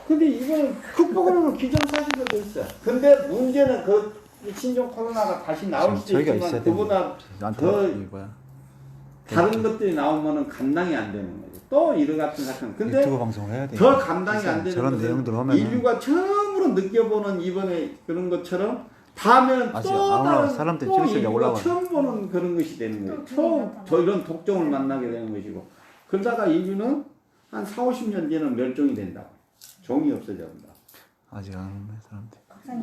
근데 이거는 극복하는 기존 사실도 돼 있어. 근데 문제는 그 신종 코로나가 다시 나올 수도 있지만 그보다 더 다른 것들이 나오면은 감당이 안 되는 거죠. 또 이런 같은 사건. 근데 유튜브 방송을 해야 돼요. 더 감당이 안 되는 저런 내용들 하면 인류가 처음으로 느껴보는 이번에 그런 것처럼 다음에는 또 다른 사람들이 또 찍으시려고 인류가 올라가요. 처음 보는 그런 것이 되는 거예요. 더 이런 독종을 만나게 되는 것이고 그러다가 인류는 한 4, 50년 뒤에는 멸종이 된다. 종이 없어져 본다. 아직 안 오네 사람들.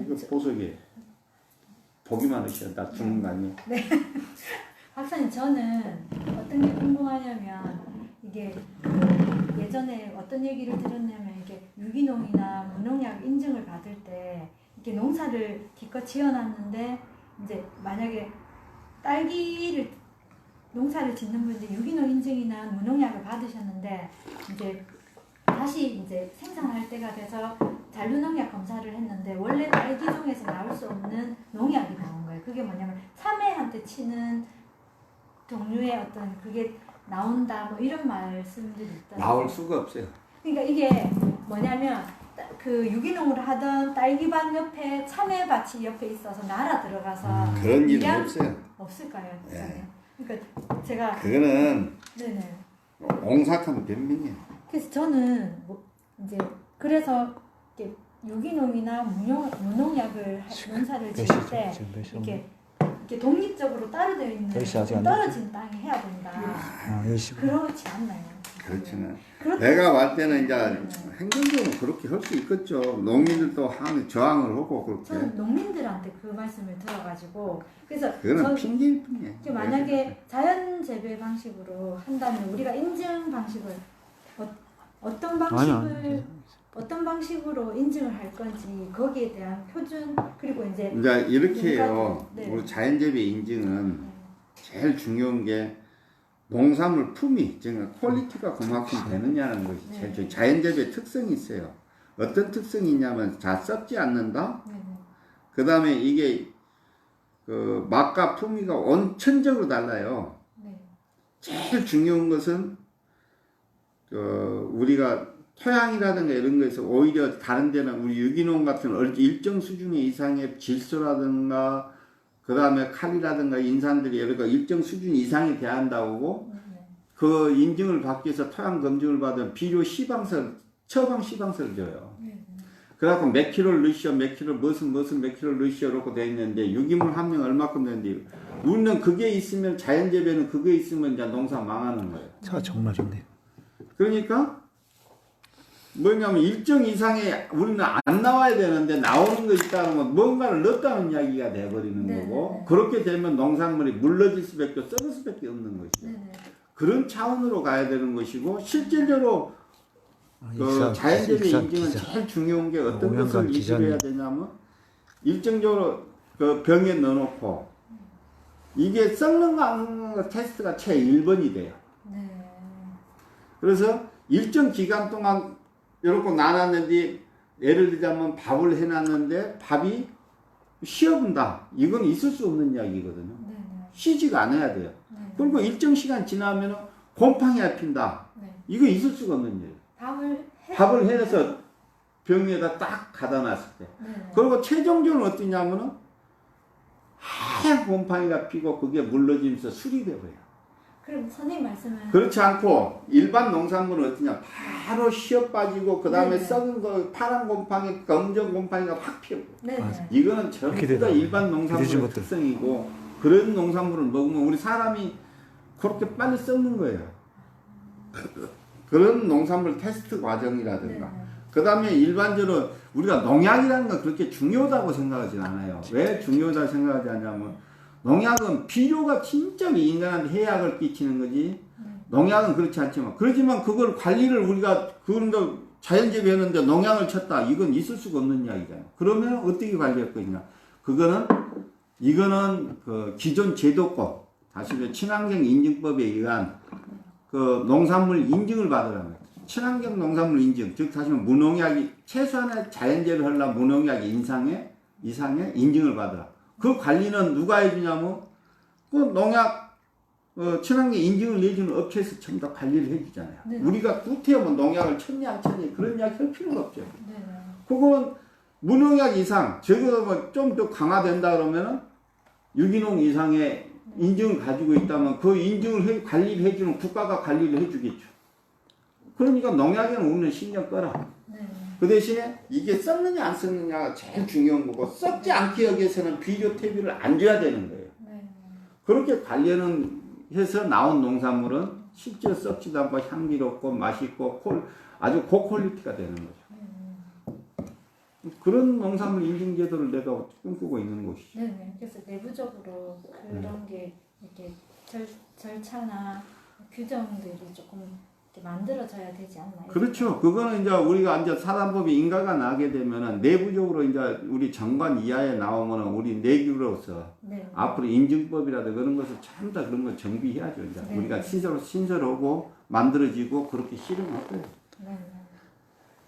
이거 보석이 보기만 하셔. 나 죽는 거 아니에요? 네. 박사님 저는 어떤 게 궁금하냐면 이게 예전에 어떤 얘기를 들었냐면 이게 유기농이나 무농약 인증을 받을 때 이렇게 농사를 기껏 지어놨는데 이제 만약에 딸기를 농사를 짓는 분들 유기농 인증이나 무농약을 받으셨는데 이제 다시 이제 생산할 때가 돼서 잔류농약 검사를 했는데 원래 딸기 중에서 나올 수 없는 농약이 나온 거예요. 그게 뭐냐면 참외한테 치는 종류의 어떤 그게 나온다 뭐 이런 말씀들이 있더라고요. 나올 수가 없어요. 그러니까 이게 뭐냐면 그 유기농으로 하던 딸기밭 옆에 참외밭이 옆에 있어서 날아 들어가서 그런 일은 없어요. 없을까요? 네. 그러니까 제가 그거는 네네. 옹삭하면 변명이에요. 그래서 저는 뭐 이제 그래서 이렇게 유기농이나 무농약을 농사를 지을 때 이렇게 독립적으로 따로 되어 있는 떨어진 땅에 해야 된다. 그렇지 않나요? 그렇지는. 내가 볼 때는 이제 행정적으로 그렇게 할 수 있겠죠. 농민들도 저항을 하고 그렇게. 저는 농민들한테 그 말씀을 들어가지고 그래서 그거는 핑계일 뿐이에요. 만약에 자연 재배 방식으로 한다면 우리가 인증 방식을 어떤 방식으로 인증을 할 건지 거기에 대한 표준 그리고 이제 이렇게 해요. 네. 우리 자연재배 인증은 제일 중요한 게 농산물 품위, 즉 퀄리티가 그만큼 되느냐는 것이 제일 중요해요. 자연재배 특성이 있어요. 어떤 특성이 있냐면 잘 썩지 않는다. 그 다음에 이게 그 맛과 품위가 원천적으로 달라요. 제일 중요한 것은 우리가 토양이라든가 이런 거에서 오히려 다른 데는 우리 유기농 같은 일정 수준의 이상의 질소라든가 그 다음에 칼이라든가 인산들이 여러 가지 일정 수준 이상이 돼야 한다고 그 인증을 받기 위해서 토양 검증을 받은 비료 시방설, 처방 시방설을 줘요. 그래갖고 몇 킬로를 넣으시오, 몇 킬로 무슨 몇 킬로를 넣으시오 이렇게 돼 있는데 유기물 함량 얼마큼 되는데 우리는 그게 있으면 자연재배는 그게 있으면 이제 농사 망하는 거예요. 차가 정말 좋네. 그러니까 뭐냐면 일정 이상의 우리는 안 나와야 되는데 나오는 거 있다 그러면 뭔가를 넣었다는 이야기가 돼버리는 거고 그렇게 되면 농산물이 물러질 수밖에 썩을 수밖에 없는 것이죠. 그런 차원으로 가야 되는 것이고 실질적으로 그 자연재배 인증은 제일 중요한 게 어떤 것을 유지를 해야 되냐면 일정적으로 그 병에 넣어놓고 이게 썩는 거 안 썩는 거 테스트가 최 1번이 돼요. 그래서 일정 기간 동안 이렇게 나눴는데 예를 들자면 밥을 해놨는데 밥이 쉬어본다. 이건 있을 수 없는 이야기거든요. 쉬지가 않아야 돼요. 그리고 일정 시간 지나면 곰팡이가 핀다. 이거 있을 수가 없는 일이에요. 밥을 해서 병에다 딱 갖다 놨을 때. 그리고 최종적으로 어떠냐면은 하얀 곰팡이가 피고 그게 물러지면서 술이 돼버려요. 그럼 선생님 말씀은 그렇지 않고 일반 농산물은 어떠냐 바로 쉬어 빠지고 그 다음에 썩은 거 파란 곰팡이 검정 곰팡이가 확 피고 이거는 전부 다 일반 농산물의 특성이고 그런 농산물을 먹으면 우리 사람이 그렇게 빨리 썩는 거예요. 그런 농산물 테스트 과정이라든가 그 다음에 일반적으로 우리가 농약이라는 건 그렇게 중요하다고 생각하진 않아요. 왜 중요하다고 생각하지 않냐면 농약은 비료가 진짜 인간한테 해악을 끼치는 거지. 농약은 그렇지 않지만 그렇지만 그걸 관리를 우리가 그런 거 자연재배하는데 농약을 쳤다. 이건 있을 수가 없는 이야기잖아요. 그러면 어떻게 관리할 것이냐. 이거는 그 기존 제도권 다시 친환경 인증법에 의한 그 농산물 인증을 받으라는 거예요. 친환경 농산물 인증, 즉 다시 말하면 무농약이 최소한의 자연재배를 하려면 무농약 이상의 인증을 받으라. 그 관리는 누가 해주냐면 그 농약 친환경 인증을 내주는 업체에서 전부 다 관리를 해주잖아요. 네. 우리가 구태하면 농약을 쳤냐 안 쳤냐 그런 이야기 할 필요가 없죠. 네. 그거는 무농약 이상, 적어도 좀 더 강화된다 그러면은 유기농 이상의 인증을 가지고 있다면 그 인증을 관리를 해주는 국가가 관리를 해주겠죠. 그러니까 농약에는 우리는 신경 꺼라. 네. 그 대신에 이게 썩느냐 안 썩느냐가 제일 중요한 거고 썩지 않기 위해서는 비료 퇴비를 안 줘야 되는 거예요. 네. 그렇게 관리는 해서 나온 농산물은 실제로 썩지도 않고 향기롭고 맛있고 아주 고퀄리티가 되는 거죠. 그런 농산물 인증 제도를 내가 꿈꾸고 있는 것이죠. 네. 그래서 내부적으로 그런 게 이렇게 절차나 규정들이 조금 이렇게 만들어져야 되지 않나요? 그렇죠. 그거는 이제 우리가 이제 사단법이 인가가 나게 되면은 내부적으로 이제 우리 정관 이하에 나오면은 우리 내규로서 네. 앞으로 인증법이라든 그런 것을 전부 다 그런 걸 정비해야죠. 이제 네. 우리가 신설하고 만들어지고 그렇게 실행할 거예요. 네.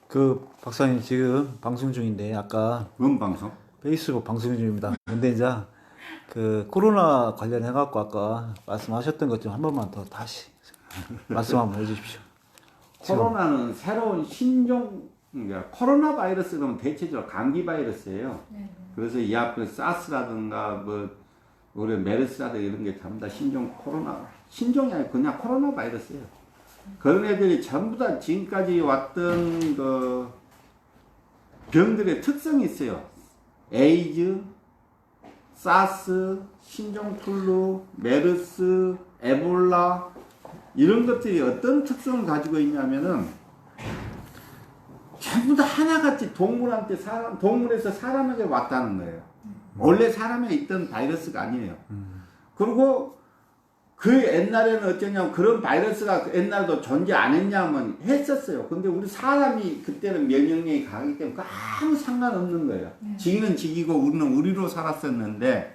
그 박사님 지금 방송 중인데 아까 뭔 방송? 페이스북 방송 중입니다. 근데 이제 그 코로나 관련해 갖고 아까 말씀하셨던 것 좀 한 번만 더 다시 말씀 한번 해주십시오. 코로나는 새로운 신종 그러니까 코로나 바이러스 그러면 대체적으로 감기 바이러스예요. 네. 그래서 이 앞에 사스라든가 뭐 우리 메르스라든가 이런 게 전부 다 신종이 아니고 그냥 코로나 바이러스예요. 그런 애들이 전부 다 지금까지 왔던 그 병들의 특성이 있어요. 에이즈, 사스, 신종플루, 메르스, 에볼라 이런 것들이 어떤 특성을 가지고 있냐면은 전부 다 하나같이 동물에서 사람에게 왔다는 거예요. 원래 사람에 있던 바이러스가 아니에요. 그리고 그 옛날에는 어쩌냐면 그런 바이러스가 옛날에도 존재 안 했냐면 했었어요. 근데 우리 사람이 그때는 면역력이 강하기 때문에 아무 상관없는 거예요. 지기는 지기고 우리는 우리로 살았었는데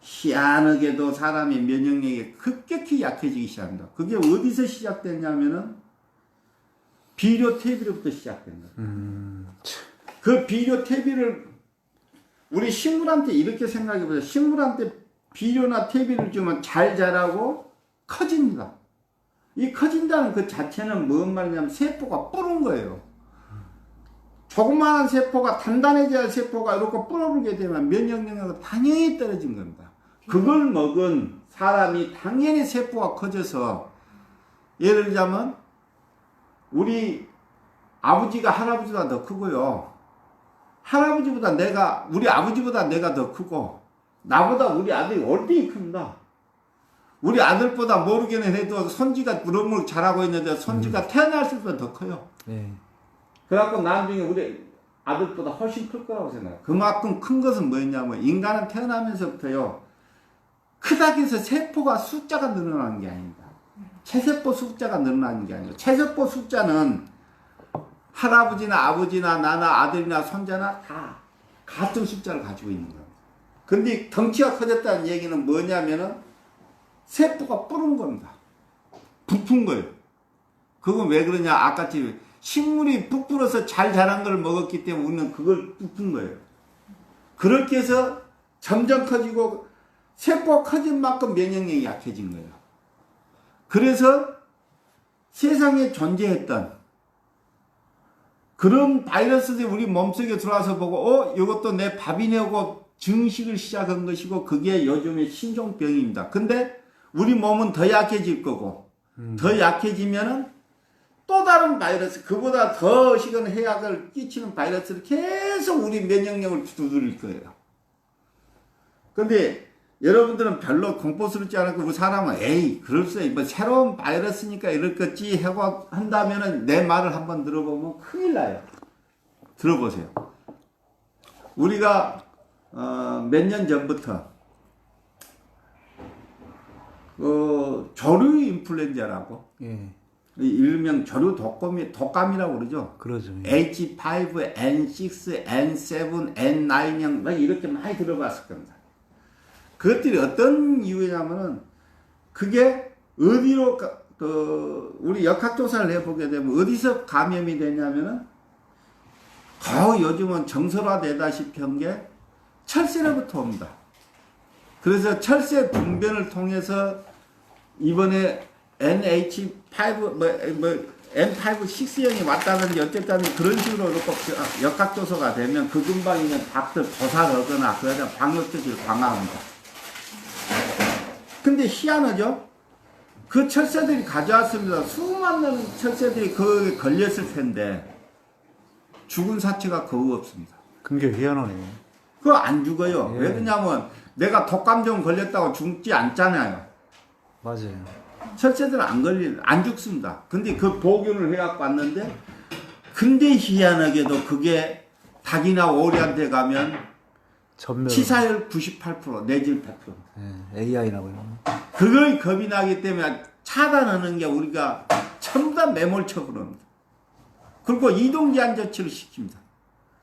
희한하게도 사람의 면역력이 급격히 약해지기 시작합니다. 그게 어디서 시작됐냐면은 비료 퇴비로부터 시작된 거예요. 그 비료 퇴비를 우리 식물한테 이렇게 생각해 보세요. 식물한테 비료나 퇴비를 주면 잘 자라고 커집니다. 이 커진다는 그 자체는 뭔 말이냐면 세포가 뿌른 거예요. 조그마한 세포가 단단해져야 세포가 이렇게 뿌러불게 되면 면역력이 당연히 떨어진 겁니다. 그걸 먹은 사람이 당연히 세포가 커져서 예를 들자면 우리 아버지가 할아버지보다 더 크고요. 우리 아버지보다 내가 더 크고 나보다 우리 아들이 월등히 큽니다. 우리 아들보다 모르게는 해도 손지가 무럭무럭 자라고 있는데 손지가 태어났을 때보다 더 커요. 네. 그래갖고 나중에 우리 아들보다 훨씬 클 거라고 생각해요. 그만큼 큰 것은 뭐였냐면 인간은 태어나면서부터요. 크다고 해서 세포가 숫자가 늘어나는 게 아닙니다. 체세포 숫자가 늘어나는 게 아니고 체세포 숫자는 할아버지나 아버지나 나나 아들이나 손자나 다 같은 숫자를 가지고 있는 겁니다. 근데 덩치가 커졌다는 얘기는 뭐냐면은 세포가 뿌른 겁니다. 부푼 거예요. 그건 왜 그러냐? 아까처럼 식물이 부풀어서 잘 자란 걸 먹었기 때문에 우리는 그걸 부푼 거예요. 그렇게 해서 점점 커지고 세포가 커진 만큼 면역력이 약해진 거예요. 그래서 세상에 존재했던 그런 바이러스들이 우리 몸속에 들어와서 보고 이것도 내 밥이네 하고 증식을 시작한 것이고 그게 요즘의 신종병입니다. 근데 우리 몸은 더 약해질 거고 더 약해지면은 또 다른 바이러스 그보다 더 시간 해악을 끼치는 바이러스를 계속 우리 면역력을 두드릴 거예요. 근데 여러분들은 별로 공포스럽지 않고 우리 사람은 에이 그럴수록 뭐 새로운 바이러스니까 이렇겠지 하고 한다면은 내 말을 한번 들어보면 큰일 나요. 들어보세요. 우리가 몇 년 전부터 조류 인플루엔자라고 예. 일명 조류 독감이라고 그러죠. 그러죠. H5, N6, N7, N9형 막 이렇게 많이 들어봤을 겁니다. 그것들이 어떤 이유냐면은 그게 어디로 우리 역학조사를 해보게 되면 어디서 감염이 되냐면은 거의 요즘은 정설화되다시피 한 게 철새로부터 옵니다. 그래서 철새 분변을 통해서 이번에 NH5 N5-6형이 왔다든지 어쨌든 그런 식으로 꼭 역학조서가 되면 그 근방에 있는 닭들 도살하거나 그러다 방역조치를 강화합니다. 근데 희한하죠? 그 철새들이 가져왔습니다. 수많은 철새들이 거기에 걸렸을 텐데 죽은 사체가 거의 없습니다. 그게 희한하네. 그거 안 죽어요. 예. 왜 그러냐면 내가 독감종 걸렸다고 죽지 않잖아요. 맞아요. 철새들은 안 죽습니다. 근데 그 복균을 해갖고 왔는데, 근데 희한하게도 그게 닭이나 오리한테 가면 전멸. 치사율 98%, 내질 100%. 예, AI나 보면. 그걸 겁이 나기 때문에 차단하는 게 우리가 전부 다 매몰적으로 합니다. 그리고 이동 제한 조치를 시킵니다.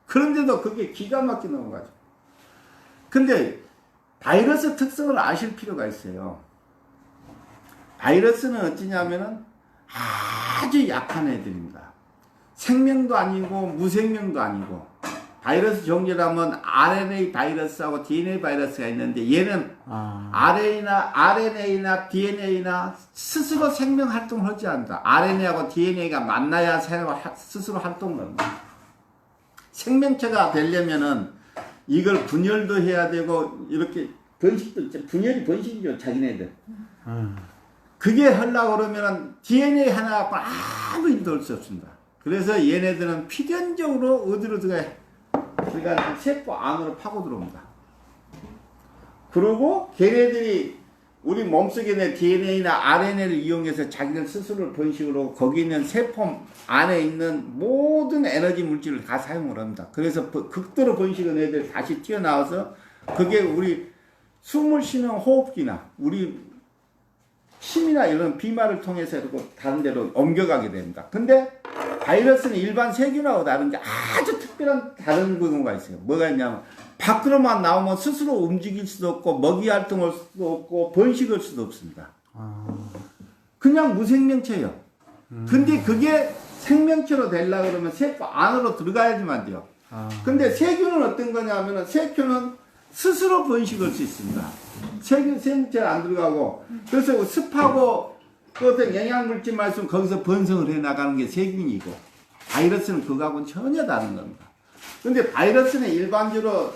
그런데도 그게 기가 막히게 넘어가죠. 근데 바이러스 특성을 아실 필요가 있어요. 바이러스는 어찌냐면은 아주 약한 애들입니다. 생명도 아니고 무생명도 아니고, 바이러스 종류라면 RNA 바이러스하고 DNA 바이러스가 있는데 얘는 RNA나 DNA나 스스로 생명 활동을 하지 않는다. RNA하고 DNA가 만나야 스스로 활동을 합니다. 생명체가 되려면은 이걸 분열도 해야 되고 이렇게 번식도, 분열이 번식이죠, 자기네들. 그게 하려고 그러면은 DNA 하나 갖고 아무 일도 할 수 없습니다. 그래서 얘네들은 필연적으로 어디로 들어가요? 그러니까 세포 안으로 파고 들어옵니다. 그리고 걔네들이 우리 몸속에 있는 DNA나 RNA를 이용해서 자기들 스스로 번식으로 거기 있는 세포 안에 있는 모든 에너지 물질을 다 사용을 합니다. 그래서 극도로 번식한 애들 다시 튀어나와서 그게 우리 숨을 쉬는 호흡기나 우리 침이나 이런 비말을 통해서 이렇게 다른 데로 옮겨가게 됩니다. 근데 바이러스는 일반 세균하고 다른 게 아주 특별한 다른 경우가 있어요. 뭐가 있냐면 밖으로만 나오면 스스로 움직일 수도 없고 먹이 활동할 수도 없고 번식할 수도 없습니다. 그냥 무생명체예요. 근데 그게 생명체로 되려고 그러면 세포 안으로 들어가야지만 돼요. 근데 세균은 어떤 거냐면은 세균은 스스로 번식할 수 있습니다. 세균 생명체는 안 들어가고, 그래서 습하고 어떤 영양물질 말씀 거기서 번성을 해 나가는 게 세균이고, 바이러스는 그거하고는 전혀 다른 겁니다. 근데 바이러스는 일반적으로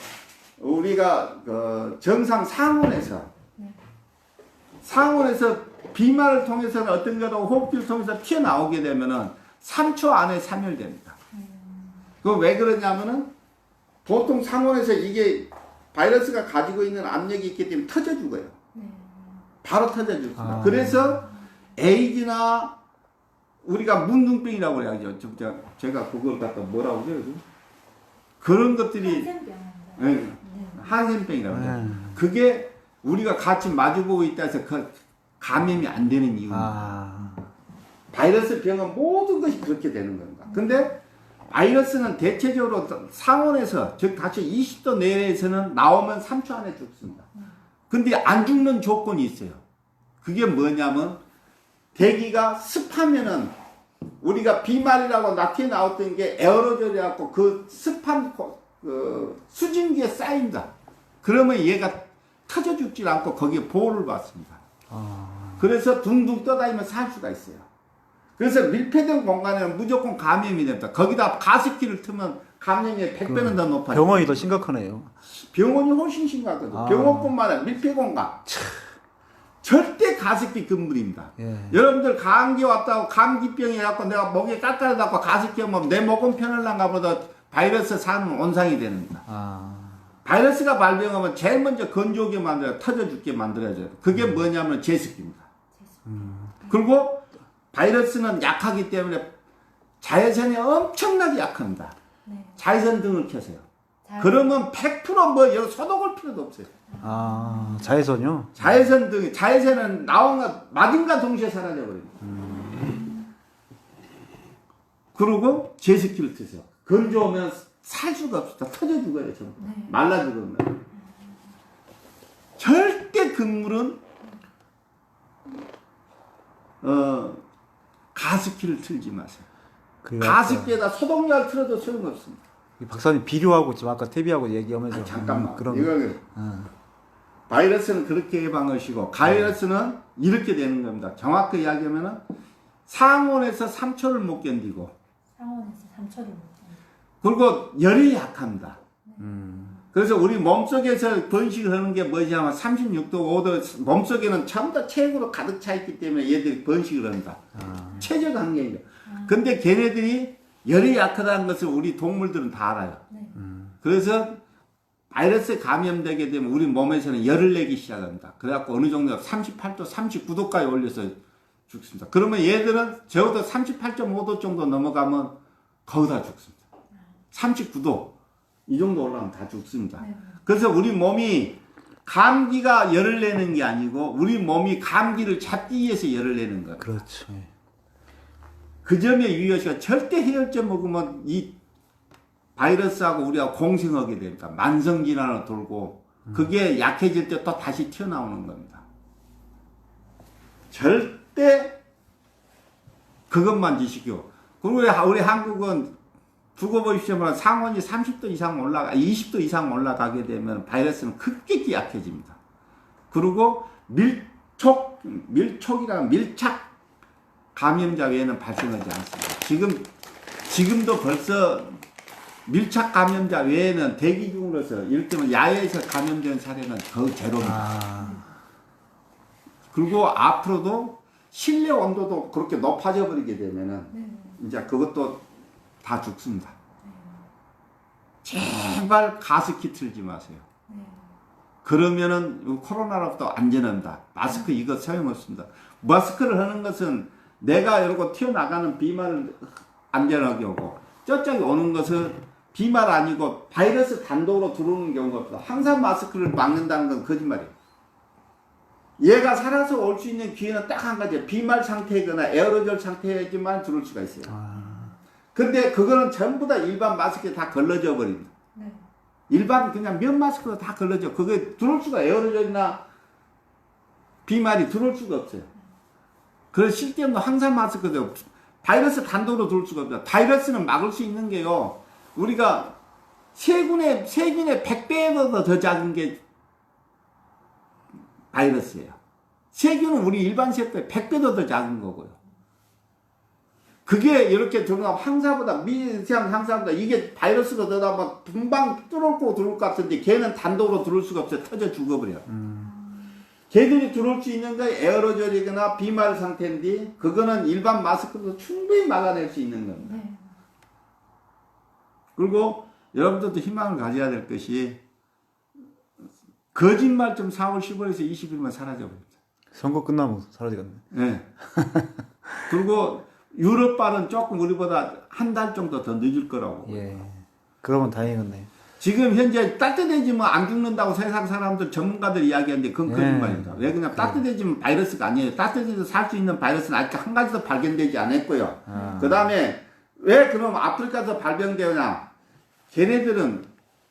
우리가 그 정상 상온에서 비말을 통해서는 어떤 거로 호흡기를 통해서 튀어나오게 되면은 3초 안에 사멸됩니다. 그거 왜 그러냐면은 보통 상온에서 이게 바이러스가 가지고 있는 압력이 있기 때문에 터져 죽어요. 바로 터져 죽습니다. 그래서 에이즈나 우리가 문둥병이라고 그래야죠. 제가 그걸 갖다 뭐라고 그래요? 그런 것들이 한센병이라고 해요. 그게 우리가 같이 마주보고 있다 해서 그 감염이 안 되는 이유입니다. 바이러스 병은 모든 것이 그렇게 되는 겁니다. 근데 바이러스는 대체적으로 상온에서, 즉 다시 20도 내외에서는 나오면 3초 안에 죽습니다. 근데 안 죽는 조건이 있어요. 그게 뭐냐면 대기가 습하면은 우리가 비말이라고 나트에 나왔던 게 에어로졸이라고 그 습한 그 수증기에 쌓인다. 그러면 얘가 터져 죽지 않고 거기에 보호를 받습니다. 그래서 둥둥 떠다니면 살 수가 있어요. 그래서 밀폐된 공간에는 무조건 감염이 됩니다. 거기다 가습기를 틀면 감염이 100배는 더 높아요. 병원이 더 심각하네요. 병원이 훨씬 심각하거든요. 병원뿐만 아니라 밀폐 공간. 절대 가습기 금물입니다. 여러분들 감기 왔다고 감기병이 갖고 내가 목에 까까르다고 가습기 하면 내 목은 편할란가 보다 바이러스 사는 온상이 됩니다. 바이러스가 발병하면 제일 먼저 건조하게 만들어요. 터져 죽게 만들어줘요. 그게 뭐냐면 제습기입니다. 그리고 바이러스는 약하기 때문에 자외선이 엄청나게 약합니다. 자외선 등을 켜세요. 그러면 100% 소독할 필요도 없어요. 자외선요? 자외선 등이, 자외선은 나온가, 맞은가 동시에 사라져버립니다. 그리고 제습기를 트세요. 건조하면 살 수가 없다. 터져 죽어요, 전부. 말라 죽으면. 절대 금물은, 가습기를 틀지 마세요. 가습기에다 소독약을 틀어도 소용없습니다. 박사님 비료하고 지금 아까 태비하고 얘기하면서 잠깐만. 그런 이거 바이러스는 그렇게 예방을 시고 바이러스는 이렇게 되는 겁니다. 정확히 이야기하면은 상온에서 3초를 못 견디고 상온에서 3초를 못 그리고 열이 약합니다. 그래서 우리 몸속에서 번식을 하는 게 뭐냐면 36도, 5도 몸속에는 전부 다 체액으로 가득 차 있기 때문에 얘들이 번식을 한다. 최적 환경이죠. 근데 걔네들이 열이 약하다는 것을 우리 동물들은 다 알아요. 네. 그래서 바이러스에 감염되게 되면 우리 몸에서는 열을 내기 시작합니다. 그래갖고 어느 정도 38도, 39도까지 올려서 죽습니다. 그러면 얘들은 적어도 38.5도 정도 넘어가면 거의 다 죽습니다. 39도 이 정도 올라가면 다 죽습니다. 네. 그래서 우리 몸이 감기가 열을 내는 게 아니고 우리 몸이 감기를 잡기 위해서 열을 내는 거예요. 그렇죠. 그 점에 유의하시고 절대 해열제 먹으면 이 바이러스하고 우리가 공생하게 됩니다. 만성질환으로 돌고 그게 약해질 때 또 다시 튀어나오는 겁니다. 절대 그것만 지시고 그리고 우리 한국은 두고 보십시오. 상온이 30도 이상 20도 이상 올라가게 되면 바이러스는 급격히 약해집니다. 그리고 밀촉이라는 밀착 감염자 외에는 발생하지 않습니다. 지금도 벌써 밀착 감염자 외에는 대기 중으로서 이를테면 야외에서 감염된 사례는 거의 제로입니다. 그리고 앞으로도 실내 온도도 그렇게 높아져 버리게 되면은 이제 그것도 다 죽습니다. 제발 가습기 틀지 마세요. 그러면은 코로나로부터 안전합니다. 마스크 이거 소용없습니다. 마스크를 하는 것은 내가 이러고 튀어나가는 비말을 안전하게 오고 저쪽에 오는 것은 비말 아니고 바이러스 단독으로 들어오는 경우가 없어. 항상 마스크를 막는다는 건 거짓말이에요. 얘가 살아서 올 수 있는 기회는 딱 한 가지예요. 비말 상태거나 에어로졸 상태에만 들어올 수가 있어요. 근데 그거는 전부 다 일반 마스크에 다 걸러져 버립니다. 네. 일반 그냥 면 마스크로 다 걸러져. 그게 들어올 수가 에어로졸이나 비말이 들어올 수가 없어요. 그래서 실제로 항상 마스크도 바이러스 단독으로 들어올 수가 없어요. 바이러스는 막을 수 있는 게요. 우리가 세균의 100배보다 더 작은 게 바이러스예요. 세균은 우리 일반 세균의 100배도 더 작은 거고요. 그게 이렇게 들어가면 항사보다 미세한 항사보다 이게 바이러스가 들어가면 금방 뚫고 들어올 것 같은데 걔는 단독으로 들어올 수가 없어요. 터져 죽어버려요. 걔들이 들어올 수 있는 건 에어로졸이거나 비말 상태인데 그거는 일반 마스크도 충분히 막아낼 수 있는 겁니다. 네. 그리고 여러분들도 희망을 가져야 될 것이 거짓말 좀 4월 15일에서 20일만 사라져버립니다. 선거 끝나면 사라지겠네. 네. 그리고 유럽발은 조금 우리보다 한 달 정도 더 늦을 거라고. 예. 그러면 다행이겠네. 지금 현재 따뜻해지면 안 죽는다고 세상 사람들 전문가들 이야기하는데 그건 거짓말입니다. 왜 그냥 따뜻해지면 바이러스가 아니에요. 따뜻해서 살 수 있는 바이러스는 아직 한 가지도 발견되지 않았고요. 그 다음에 왜 그럼 아프리카에서 발병되냐? 걔네들은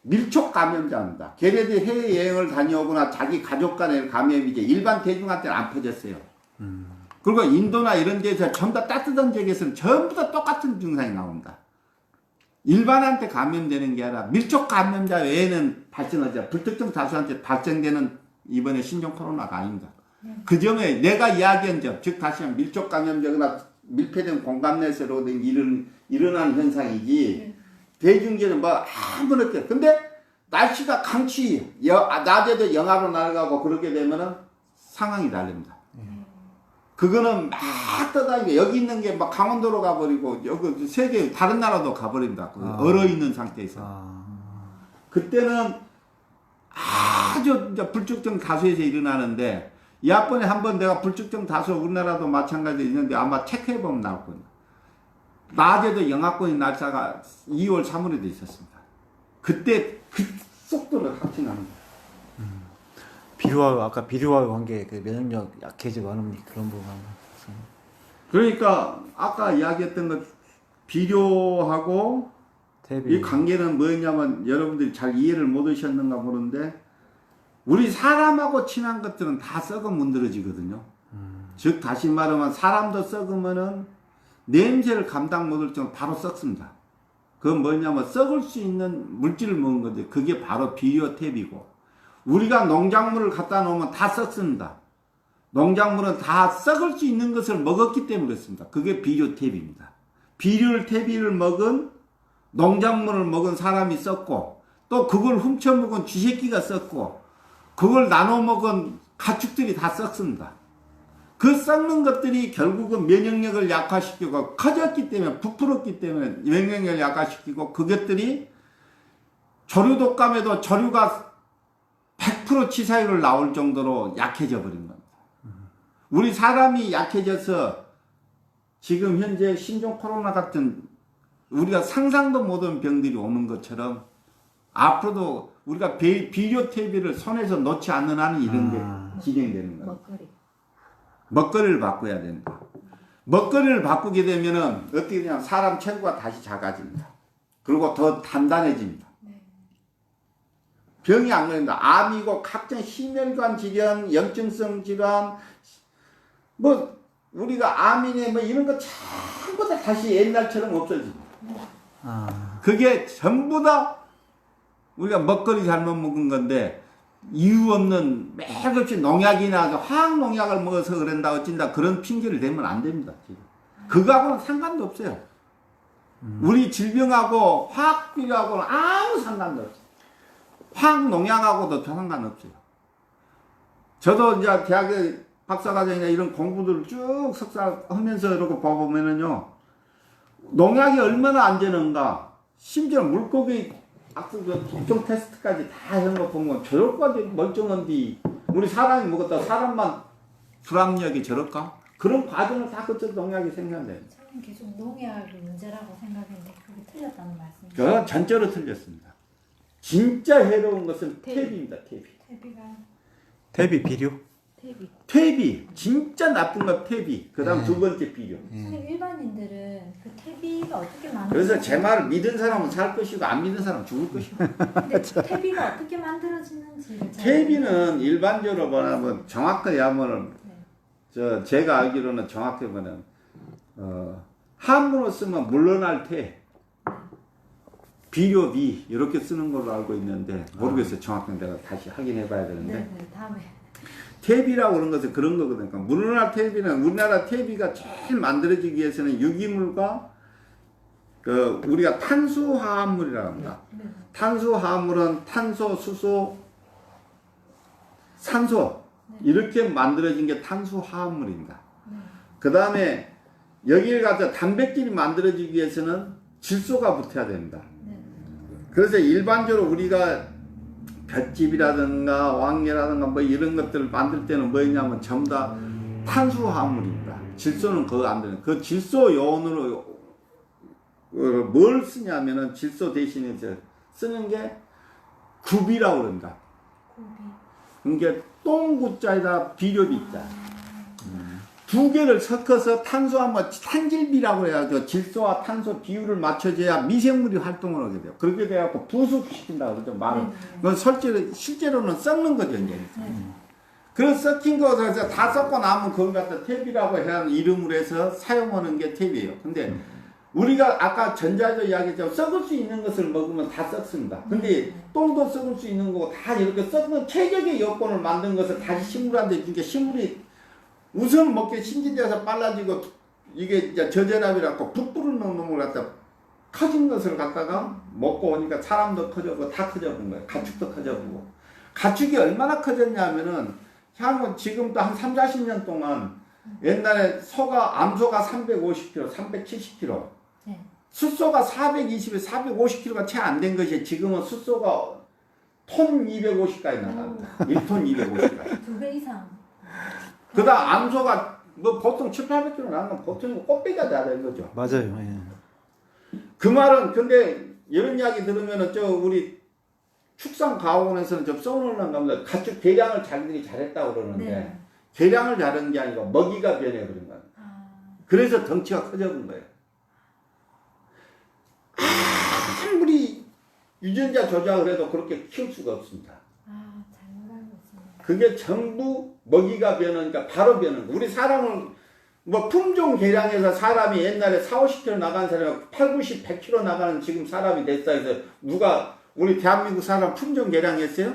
밀촉 감염자입니다. 걔네들이 해외여행을 다녀오거나 자기 가족 간의 감염이 이제 일반 대중한테는 안 퍼졌어요. 그리고 인도나 이런 데서 전부 다 따뜻한 지역에서는 전부 다 똑같은 증상이 나옵니다. 일반한테 감염되는 게 아니라 밀접 감염자 외에는 발생하지 불특정 다수한테 발생되는 이번에 신종 코로나가 아닙니다. 그 점에 내가 이야기한 점, 즉 다시 한번 밀접 감염자거나 밀폐된 공간 내에서로 일어나는 현상이지 대중계는 뭐 아무렇게 근데 날씨가 강치 낮에도 영하로 날아가고 그렇게 되면은 상황이 다릅니다. 그거는 막 떠다니고 여기 있는 게 막 강원도로 가버리고 여기 세계 다른 나라도 가버린다. 얼어 있는 상태에서. 그때는 아주 이제 불특정 다수에서 일어나는데 이번에 한번 내가 불특정 다수 우리나라도 마찬가지로 있는데 아마 체크해보면 나올 겁니다. 낮에도 영하권의 날짜가 2월 3월에도 있었습니다. 그때 그 속도를 확진합니다. 아까 비료와 관계 그 면역력 약해지고 하는 그런 부분. 그러니까 아까 이야기했던 것 비료하고 대비. 이 관계는 뭐였냐면 여러분들이 잘 이해를 못 하셨는가 모르는데 우리 사람하고 친한 것들은 다 썩으면 문드러지거든요. 즉 다시 말하면 사람도 썩으면은 냄새를 감당 못할 정도로 바로 썩습니다. 그건 뭐냐면 썩을 수 있는 물질을 먹은 건데 그게 바로 비료탭이고 우리가 농작물을 갖다 놓으면 다 썩습니다. 농작물은 다 썩을 수 있는 것을 먹었기 때문에 그렇습니다. 그게 비료태비입니다. 비료태비를 먹은 농작물을 먹은 사람이 썩고 또 그걸 훔쳐먹은 쥐새끼가 썩고 그걸 나눠 먹은 가축들이 다 썩습니다. 그 썩는 것들이 결국은 면역력을 약화시키고 커졌기 때문에 부풀었기 때문에 면역력을 약화시키고 그것들이 조류 독감에도 조류가 100% 치사율을 나올 정도로 약해져 버린 겁니다. 우리 사람이 약해져서 지금 현재 신종 코로나 같은 우리가 상상도 못한 병들이 오는 것처럼 앞으로도 우리가 비료태비를 손에서 놓지 않는 한은 이런 게 진행되는 거예요. 먹거리를 바꿔야 된다. 먹거리를 바꾸게 되면은 어떻게 되냐면 사람 체구가 다시 작아집니다. 그리고 더 단단해집니다. 병이 안 걸린다. 암이고 각종 심혈관 질환, 염증성 질환, 뭐 우리가 암이네 뭐 이런 거 전부 다 다시 옛날처럼 없어집니다. 그게 전부 다 우리가 먹거리 잘못 먹은 건데 이유 없는 매일같이 농약이나 화학 농약을 먹어서 그런다 어쩐다 그런 핑계를 대면 안 됩니다. 지금. 그거하고는 상관도 없어요. 우리 질병하고 화학 비료하고는 아무 상관도 없어요. 화학 농약하고도 상관없어요. 저도 이제 대학에 박사과정이나 이런 공부들을 쭉 석사하면서 이렇게 보면은요, 농약이 얼마나 안 되는가, 심지어 물고기 독성 테스트까지 다 하는 거 보면 저럴까지 멀쩡한디, 우리 사람이 먹었다 사람만 불합리하게 저럴까? 그런 과정을 다 거쳐서 농약이 생산돼요. 저는 계속 농약이 문제라고 생각했는데 그게 틀렸다는 말씀이죠. 그건 전적으로 틀렸습니다. 진짜 해로운 것은 퇴비입니다. 퇴비 비료? 퇴비. 진짜 나쁜 건 퇴비. 그 다음 두 번째 비료. 선생님, 일반인들은 그 퇴비가 어떻게 만들어지는지. 그래서 제 말을 믿은 사람은 살 것이고 안 믿는 사람은 죽을 것이고. 근데 퇴비가 어떻게 만들어지는지. 퇴비는 일반적으로 뭐냐면 정확하게 하면은 제가 알기로는 정확히 보면 한문으로 쓰면 물러날 퇴, 비료비 이렇게 쓰는 걸로 알고 있는데 모르겠어요. 정확히 내가 다시 확인해 봐야 되는데. 네, 다음에. 퇴비라고 그런 것은 그런 거거든요. 그러니까 물러날 퇴비는 우리나라 퇴비가 제일 만들어지기 위해서는 유기물과 우리가 탄수화합물이라고 합니다. 탄수화합물은 탄소, 수소, 산소 이렇게 만들어진 게 탄수화합물입니다. 그 다음에 여기를 갖다 단백질이 만들어지기 위해서는 질소가 붙어야 됩니다. 그래서 일반적으로 우리가 볏짚이라든가 왕래라든가 뭐 이런 것들을 만들 때는 뭐였냐면 전부 다 탄수화물입니다. 질소는 그거 안 되는. 그 질소 요온으로 뭘 쓰냐면은 질소 대신에 쓰는 게 굽이라고 그럽니다. 그러니까 똥구자에다 비료비자. 두 개를 섞어서 탄수화물, 탄질비라고 해야죠. 질소와 탄소 비율을 맞춰줘야 미생물이 활동을 하게 돼요. 그렇게 돼갖고 부숙시킨다고 그러죠. 말은. 그건 실제로는 썩는 거죠, 이제. 그 썩힌 것을 다 썩고 나면 그걸 갖다 퇴비라고 해야 이름으로 해서 사용하는 게 퇴비예요. 근데 우리가 아까 전자에도 이야기했지만 썩을 수 있는 것을 먹으면 다 썩습니다. 근데 똥도 썩을 수 있는 거고 다 이렇게 썩는 최적의 여건을 만든 것을 다시 식물한테 주니까 식물이 우선 먹게 신진대에서 빨라지고 이게 이제 저전압이라고 붓부르는 놈을 갖다 커진 것을 갖다가 먹고 오니까 사람도 커져고 다 커져본 거예요. 가축도 커져보고. 가축이 얼마나 커졌냐면은 향후 지금도 한 3, 40년 동안 옛날에 암소가 350kg, 370kg, 숫소가 420, 450kg가 채 안 된 것이 지금은 숫소가 톤 250까지 나갑니다. 1톤 250까지. 2배 이상. 그 다음 암소가 뭐 보통 7, 800kg 나가면 보통 꽃배기가 다 되는 거죠. 맞아요. 예. 그 말은 근데 이런 이야기 들으면은 우리 축산과학원에서는 좀 써놓는 겁니다. 가축 대량을 자기들이 잘했다고 그러는데 대량을 잘한 게 아니고 먹이가 변해버린 거예요. 그래서 덩치가 커져본 거예요. 아무리 유전자 조작을 해도 그렇게 키울 수가 없습니다. 잘못 알고 있습니다. 그게 전부 먹이가 변하니까 바로 변하는 거예요. 우리 사람은 뭐 품종 개량해서 사람이 옛날에 4, 50kg 나가는 사람이 8, 90, 100kg 나가는 지금 사람이 됐다 해서 누가 우리 대한민국 사람 품종 개량했어요?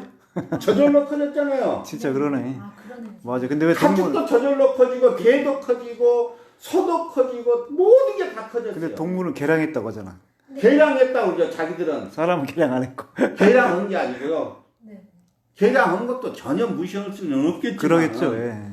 저절로 커졌잖아요. 진짜 그러네. 아, 그러네. 맞아. 근데 왜 동물 가축도 저절로 커지고 개도 커지고 소도 커지고 모든 게 다 커졌어요. 근데 동물은 개량했다고 하잖아. 개량했다고 그러죠. 자기들은 사람은 개량 안 했고. 개량한 게 아니고요. 네. 개량한 것도 전혀 무시할 수는 없겠지만 그러겠죠. 예.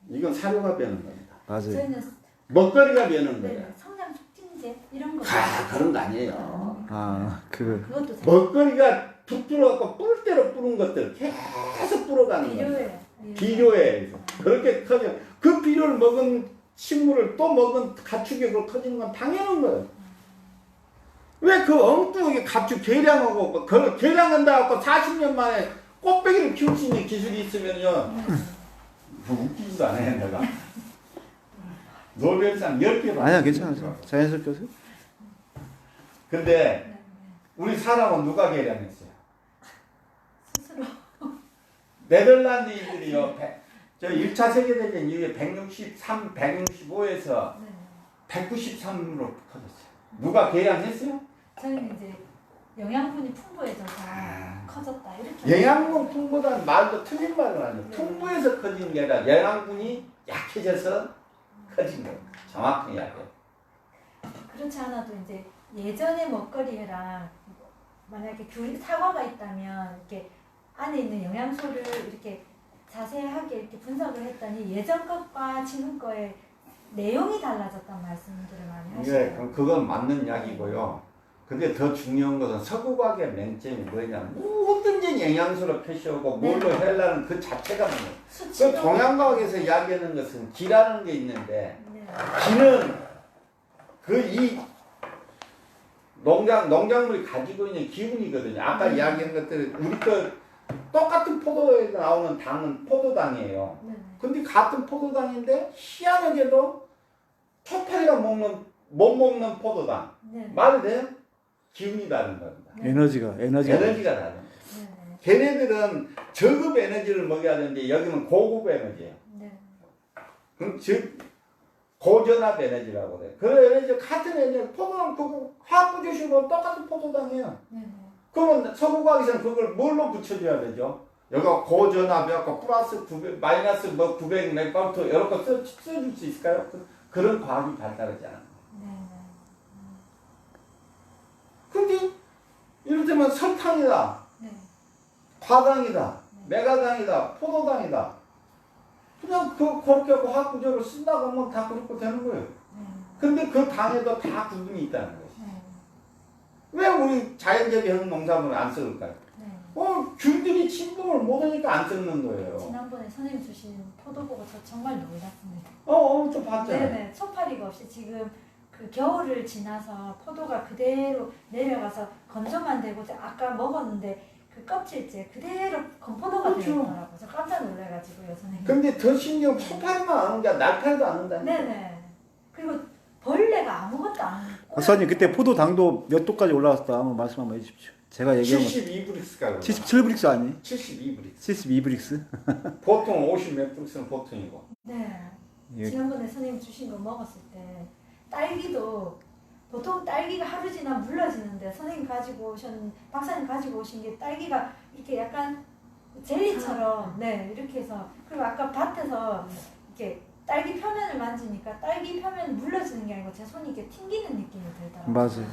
이건 사료가 배는 겁니다. 맞아요. 저희는 먹거리가 배는 거예요. 네, 성장 촉진제 이런 거. 그런 거 아니에요. 아, 그 그것도 먹거리가 툭 들어갖고 뿔 대로 뿌는 것들 계속 뿌려가는 거예요. 비료예요. 비료에 그렇게 커져. 그 비료를 먹은 식물을 또 먹은 가축이 그걸 커지는 건 당연한 거예요. 왜 그 엉뚱하게 가축 개량하고 그걸 개량한다 갖고 40년 만에 꽃배기를 키울 수 있는 기술이 있으면요. 웃기지도 않아요 내가. 노벨상 10개 받았어요. 아니야, 괜찮아요. 자연스럽게 하세요. 근데 우리 사람은 누가 개량했어요? 스스로. 네덜란드인들이요. 저 1차 세계대전 이후에 163, 165에서 네. 193으로 커졌어요. 누가 개량했어요? 저희는 이제 영양분이 풍부해져서 커졌다 이렇게. 영양분 풍부다는 말도 틀린 말은 아니에요. 네. 풍부해서 커진 게 아니라 영양분이 약해져서 커진 거예요. 정확히 이야기해요. 그렇지 않아도 이제 예전의 먹거리랑 만약에 사과가 있다면 이렇게 안에 있는 영양소를 이렇게 자세하게 이렇게 분석을 했더니 예전 것과 지금 거의 내용이 달라졌다는 말씀들을 많이 예, 하시죠. 그건 맞는 이야기고요. 근데 더 중요한 것은 서구과학의 맹점이 뭐냐면 뭐든지 영양소로 표시하고 뭘로 네. 하려는 그 자체가 뭐예요. 그 수치로. 동양과학에서 이야기하는 것은 기라는 게 있는데 네. 기는 그 이 농작물이 가지고 있는 기운이거든요. 아까 이야기한 것들 우리 그 똑같은 포도에 나오는 당은 포도당이에요. 네. 근데 같은 포도당인데 희한하게도 초파리가 못 먹는 포도당. 네. 말이 돼요? 기운이 다른 겁니다. 네. 에너지가 에너지가 다른. 네. 걔네들은 저급 에너지를 먹여야 되는데 여기는 고급 에너지예요. 네. 즉 고전압 에너지라고 그래요. 그 에너지 같은 에너지 포도당 그거 화학 부조식으로 똑같은 포도당이에요. 네. 그러면 서구과학에서는 그걸 뭘로 붙여줘야 되죠? 여기가 고전압이었고 플러스 900, 마이너스 뭐 900 메가와트 이런 거 써줄 수 있을까요? 그런 과학이 발달하지 않아요. 네. 근데 이를테면 설탕이다, 네. 과당이다, 메가당이다, 포도당이다. 그냥 그렇게 하고 화학 구조를 쓴다고 하면 다 그렇게 되는 거예요. 네. 근데 그 당에도 다 구분이 있다는 거예요. 네. 왜 우리 자연재배형 농산물을 안 썩을까요? 네. 균들이 침범을 못하니까 안 썩는 거예요. 지난번에 선생님 주신 포도 보고 저 정말 놀랐습니다. 또 봤잖아요. 네네. 초파리가 없이 지금 그 겨울을 지나서 포도가 그대로 내려가서 건조만 되고 아까 먹었는데 그 껍질째 그대로 건포도가 그렇죠. 되었더라고요. 저 깜짝 놀라가지고요, 선생님. 근데 더 신기한 초파리만 안 하는 게 날파리도 안 한다니까. 네네. 그리고 벌레가 아무것도 안. 박사님 그때 포도 당도 몇 도까지 올라갔다 한번 말씀 한번 해주십시오. 제가 얘기한 거 72브릭스가 77브릭스 아니에요? 72브릭스. 72브릭스? 보통 50몇 브릭스는 보통이고. 네. 예. 지난번에 선생님 주신 거 먹었을 때 딸기도 보통 딸기가 하루 지나 물러지는데 선생님 가지고 오신 박사님 가지고 오신 게 딸기가 이렇게 약간 젤리처럼 네 이렇게 해서 그리고 아까 밭에서 이렇게 딸기 표면을 만지니까 딸기 표면이 물러지는 게 아니고 제 손이 이렇게 튕기는 느낌이 들더라고요. 맞아요.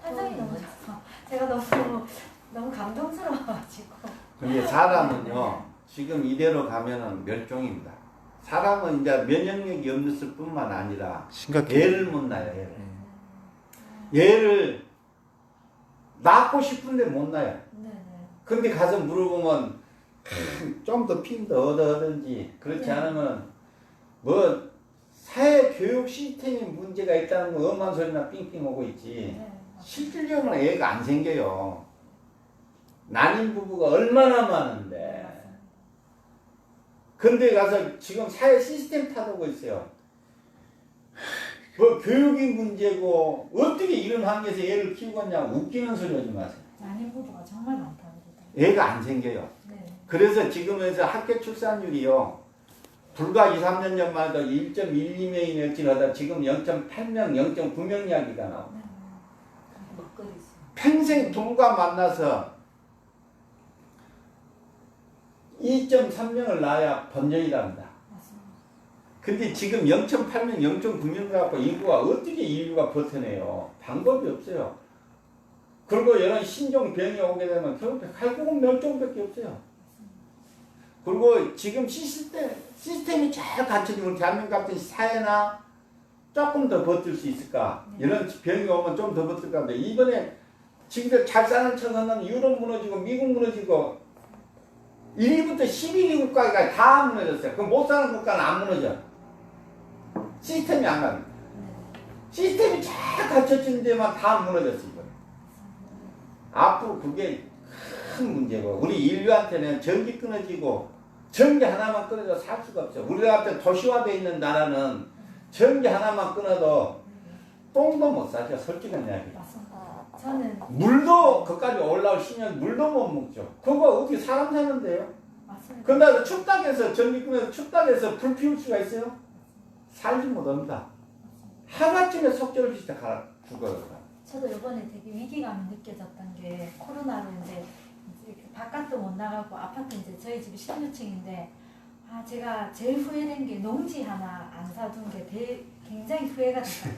탄성이 너무 좋아서 제가 너무 감동스러워가지고. 근데 사람은요, 지금 이대로 가면은 멸종입니다. 사람은 이제 면역력이 없을 뿐만 아니라 심각해. 애를 못 낳아요, 애를. 얘를 낳고 싶은데 못 낳아요. 네네. 근데 가서 물어보면 좀 더 피임 더 얻든지 그렇지 네. 않으면 뭐 사회 교육 시스템에 문제가 있다는 거 엄한 소리나 삥삥 오고 있지. 네. 실질적으로는 애가 안 생겨요. 난임 부부가 얼마나 많은데. 근데 가서 지금 사회 시스템 탓하고 있어요. 뭐 교육이 문제고 어떻게 이런 환경에서 애를 키우겠냐고 웃기는 소리 하지 마세요. 난임 부부가 정말 많다고 그러더라고요. 애가 안 생겨요. 네. 그래서 지금에서 학교 출산율이요. 불과 2, 3년 전만 해도 1.12명이 늘진하다 지금 0.8명, 0.9명 이야기가 나와요. 네. 먹거리 있어요. 평생 둘과 만나서 2.3명을 낳아야 번영이랍니다. 맞습니다. 근데 지금 0.8명, 0.9명 갖고 인구가 어떻게 인류가 버텨내요? 방법이 없어요. 그리고 이런 신종병이 오게 되면 결국 결국은 멸종밖에 없어요. 그리고 지금 시스템이 잘 갖춰진 우리 대한민국 같은 사회나 조금 더 버틸 수 있을까? 이런 병이 오면 좀 더 버틸까 하는데 이번에 지금들 잘 사는 척하는 유럽 무너지고 미국 무너지고 1위부터 11위 국가가 다 무너졌어요. 그럼 못 사는 국가는 안 무너져. 시스템이 안 갑니다. 시스템이 잘 갖춰진 데만 다 무너졌어요. 이번에. 앞으로 그게 큰 문제고 우리 인류한테는 전기 끊어지고 전기 하나만 끊어도 살 수가 없어요. 우리가 같은 도시화되어 있는 나라는 전기 하나만 끊어도 똥도 못 사죠. 솔직한 이야기. 맞습니다. 저는 물도 그까지 올라올 시면 물도 못 먹죠. 그거 어떻게 사람 사는데요? 맞습니다. 근데 춥다해서 전기 끊어서 춥다해서 불 피울 수가 있어요? 살지 못합니다. 하나쯤에 속절을 비슷해 죽어요. 저도 이번에 되게 위기감이 느껴졌던 게 코로나로 이제 바깥도 못 나가고 아파트 이제 저희 집이 16층인데 제가 제일 후회된 게 농지 하나 안 사둔 게 굉장히 후회가 됐어요.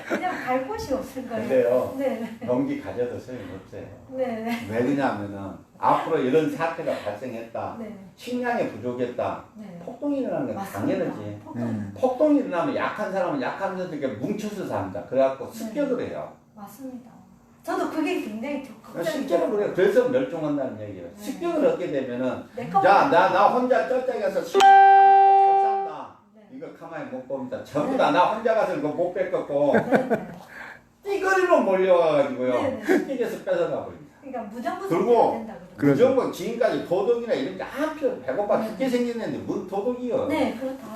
그냥 갈 곳이 없을 거예요. 근데요, 네. 농지 가져도 소용없어요. 네. 왜 그러냐면은 앞으로 이런 사태가 발생했다. 네. 식량이 부족했다. 네. 폭동이 일어나는 건 맞습니다. 당연하지. 폭동. 폭동이 일어나면 약한 사람은 약한 사람들에게 뭉쳐서 삽니다. 그래갖고 습격을 해요. 맞습니다. 저도 그게 굉장히 실제로 그래요. 그래서 멸종한다는 얘기예요. 네. 습격을 얻게 되면은 내꺼 자, 나 혼자 저쪽에서 잘 산다. 네. 이거 가만히 못 봅니다. 전부 다 나 혼자 가서 이거 못 뺏겼고 네. 띠거리로 몰려와가지고요. 네. 습격에서 뺏어가 버립니다. 그러니까 무정부 그리고 된다 그러죠. 그러죠. 무조건 지금까지 도덕이나 이런 게 한 표 배고파 네. 죽게 생겼는데 뭔 도덕이요? 네, 그렇다.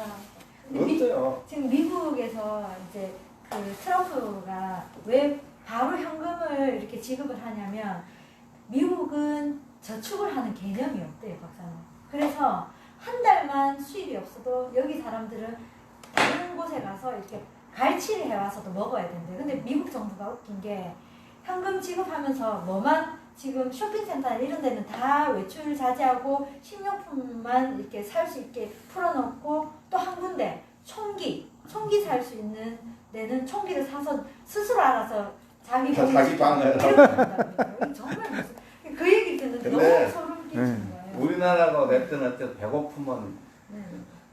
근데 없어요. 지금 미국에서 이제 그 트럼프가 왜 바로 현금을 이렇게 지급을 하냐면 미국은 저축을 하는 개념이 없대요, 박사님. 그래서 한 달만 수입이 없어도 여기 사람들은 다른 곳에 가서 이렇게 갈취를 해와서도 먹어야 된대. 근데 미국 정부가 웃긴 게 현금 지급하면서 뭐만 지금 쇼핑센터나 이런 데는 다 외출 자제하고 식료품만 이렇게 살 수 있게 풀어놓고 또 한 군데 총기 살 수 있는 데는 총기를 사서 스스로 알아서 자기 방을 정말 무슨 그 얘기 듣는데 근데 너무 소름 끼치는 거예요. 우리나라가 냈든 어쨌든 배고프면 네.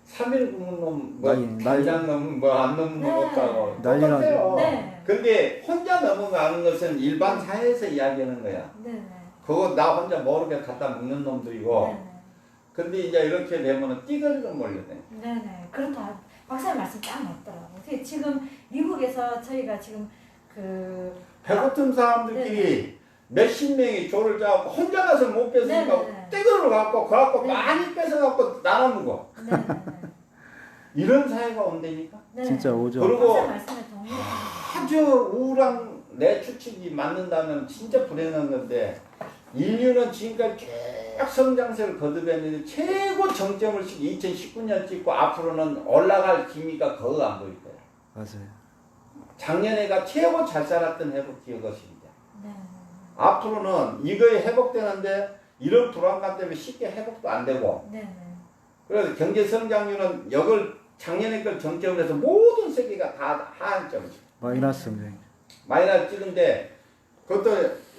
3일 굶은 놈, 뭐 난리 간장 넘은 뭐안 넘는 네. 거 없다고 난리 나죠. 똑같아요. 네. 근데 혼자 넘어가는 것은 일반 사회에서 이야기하는 거야. 네네. 그거 나 혼자 모르게 갖다 먹는 놈들이고 네네. 근데 이제 이렇게 되면은 띠거리로 몰려대. 네네. 그렇다. 박사님 말씀 딱 맞더라고요. 지금 미국에서 저희가 지금 배고픈 사람들끼리 몇십 명이 조를 짜고 혼자 가서 못 뺏으니까 네네네. 떼거를 갖고 그갖고 네네. 많이 뺏어갖고 나눠 먹어. 네네네. 이런 사회가 온다니까. 네. 진짜 오죠. 그리고 박사 말씀에 동의해요. 아주 우울한 내 추측이 맞는다면 진짜 불행한 건데 인류는 지금까지 쭉 성장세를 거듭했는데 최고 정점을 2019년 찍고 앞으로는 올라갈 기미가 거의 안 보일 거예요. 맞아요. 작년에가 최고 잘 살았던 회복기의 것입니다. 네. 앞으로는 이거에 회복되는데 이런 불안감 때문에 쉽게 회복도 안 되고 네네. 그래서 경제 성장률은 이걸 작년에 걸 정점으로 해서 모든 세계가 다 하한점이죠. 마이너스입니다. 마이너스 찍은데 그것도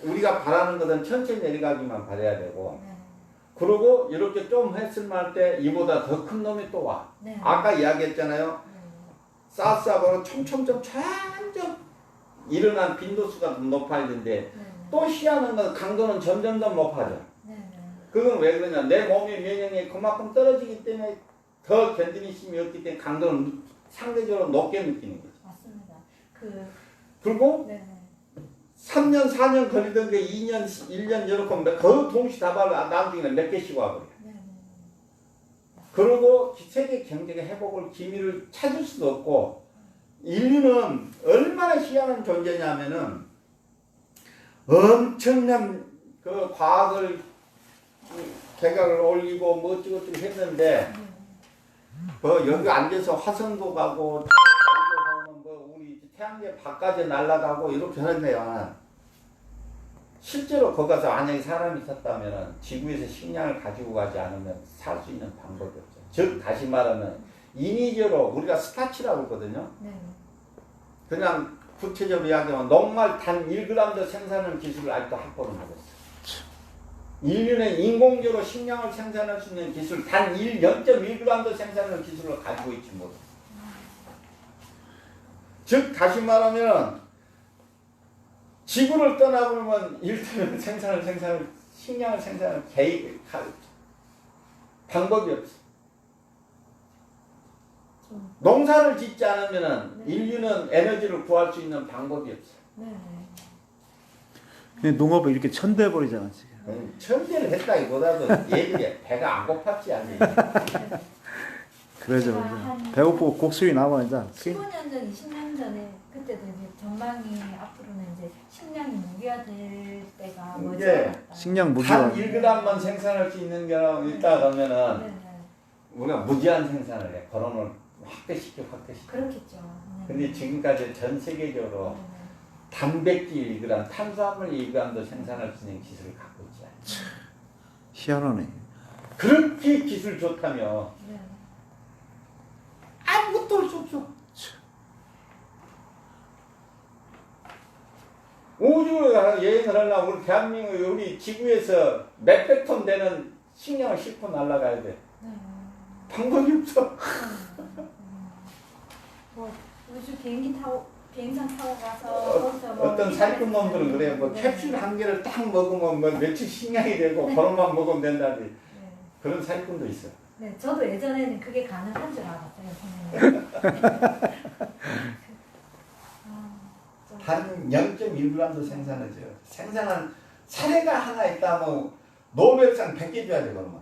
우리가 바라는 것은 천천히 내려가기만 바라야 되고 네. 그리고 이렇게 좀 했을 만 때 이보다 더 큰 놈이 또 와. 네. 아까 이야기했잖아요. 네. 사스하고는 점점 일어난 빈도수가 높아야 되는데 네. 또 시하는 건 강도는 점점 더 높아져. 네. 그건 왜 그러냐. 내 몸의 면역력이 그만큼 떨어지기 때문에 더 견디는 힘이 없기 때문에 강도는 상대적으로 높게 느끼는 거죠. 맞습니다. 그리고 네네. 3년, 4년 걸리던 게 2년, 1년 이렇게 거의 동시 다발을 나중에 몇 개씩 와버려요. 네네. 그리고 세계 경제가 회복을 기미를 찾을 수도 없고 인류는 얼마나 희한한 존재냐면은 엄청난 그 과학을 개각을 올리고 뭐 어쩌고저쩌고 했는데 뭐 여기 앉아서 화성도 가고 뭐 우리 태양계 밖까지 날아가고 이렇게 하는데요. 실제로 거기 가서 만약에 사람이 있었다면 지구에서 식량을 가지고 가지 않으면 살 수 있는 방법이 없죠. 즉 다시 말하면 인위적으로 우리가 스타치라고 하거든요. 네. 그냥 구체적으로 이야기하면 녹말 단 1g도 생산하는 기술을 아직도 확보를 못했어요. 인류는 인공적으로 식량을 생산할 수 있는 기술 단 0.1g도 생산하는 기술을 가지고 있지 못해요. 즉 다시 말하면 지구를 떠나보면 일단은 식량을 생산할 방법이 없어. 농사를 짓지 않으면 네. 인류는 에너지를 구할 수 있는 방법이 없어. 네. 근데 농업을 이렇게 천대해 버리잖아 지금. 천재를 했다기보다도 얘들이 배가 안 고팠지 않니? 그러죠. 제가 한- 배고프고 곡술이 나와 이제. 15년 전, 20년 전에 그때도 이제 전망이 앞으로는 이제 식량이 무기화 될 때가 이게 머지않았다. 식량 무기화. 단 1g만 생산할 수 있는 거라고 있다 그러면은 네, 네. 우리가 무제한 생산을 해. 거론을 확대시켜. 그렇겠죠. 네. 근데 지금까지 전 세계적으로 네, 단백질 1g, 탄수화물 1g도 생산할 수 있는 기술을 갖고 있지 않죠. 희한하네. 그렇게 기술 좋다며 네. 아무것도 할 수 없어. 우주로 여행을 하려면 우리 대한민국 우리 지구에서 몇백 톤 되는 식량을 싣고 날아가야 돼. 네. 방법이 없어. 뭐 우주 비행선 타고 가서 거기서 뭐 어떤 살균 놈들은 그래. 뭐 네. 캡슐 한 개를 딱 먹으면 뭐 며칠 식량이 되고 그것만 먹으면 된다지. 네. 그런 살균도 있어. 네, 저도 예전에는 그게 가능한 줄 알았어요, 선생님. 한 0.1g도 생산하죠. 생산한 사례가 하나 있다면 노벨상 100개 줘야 돼, 그러면.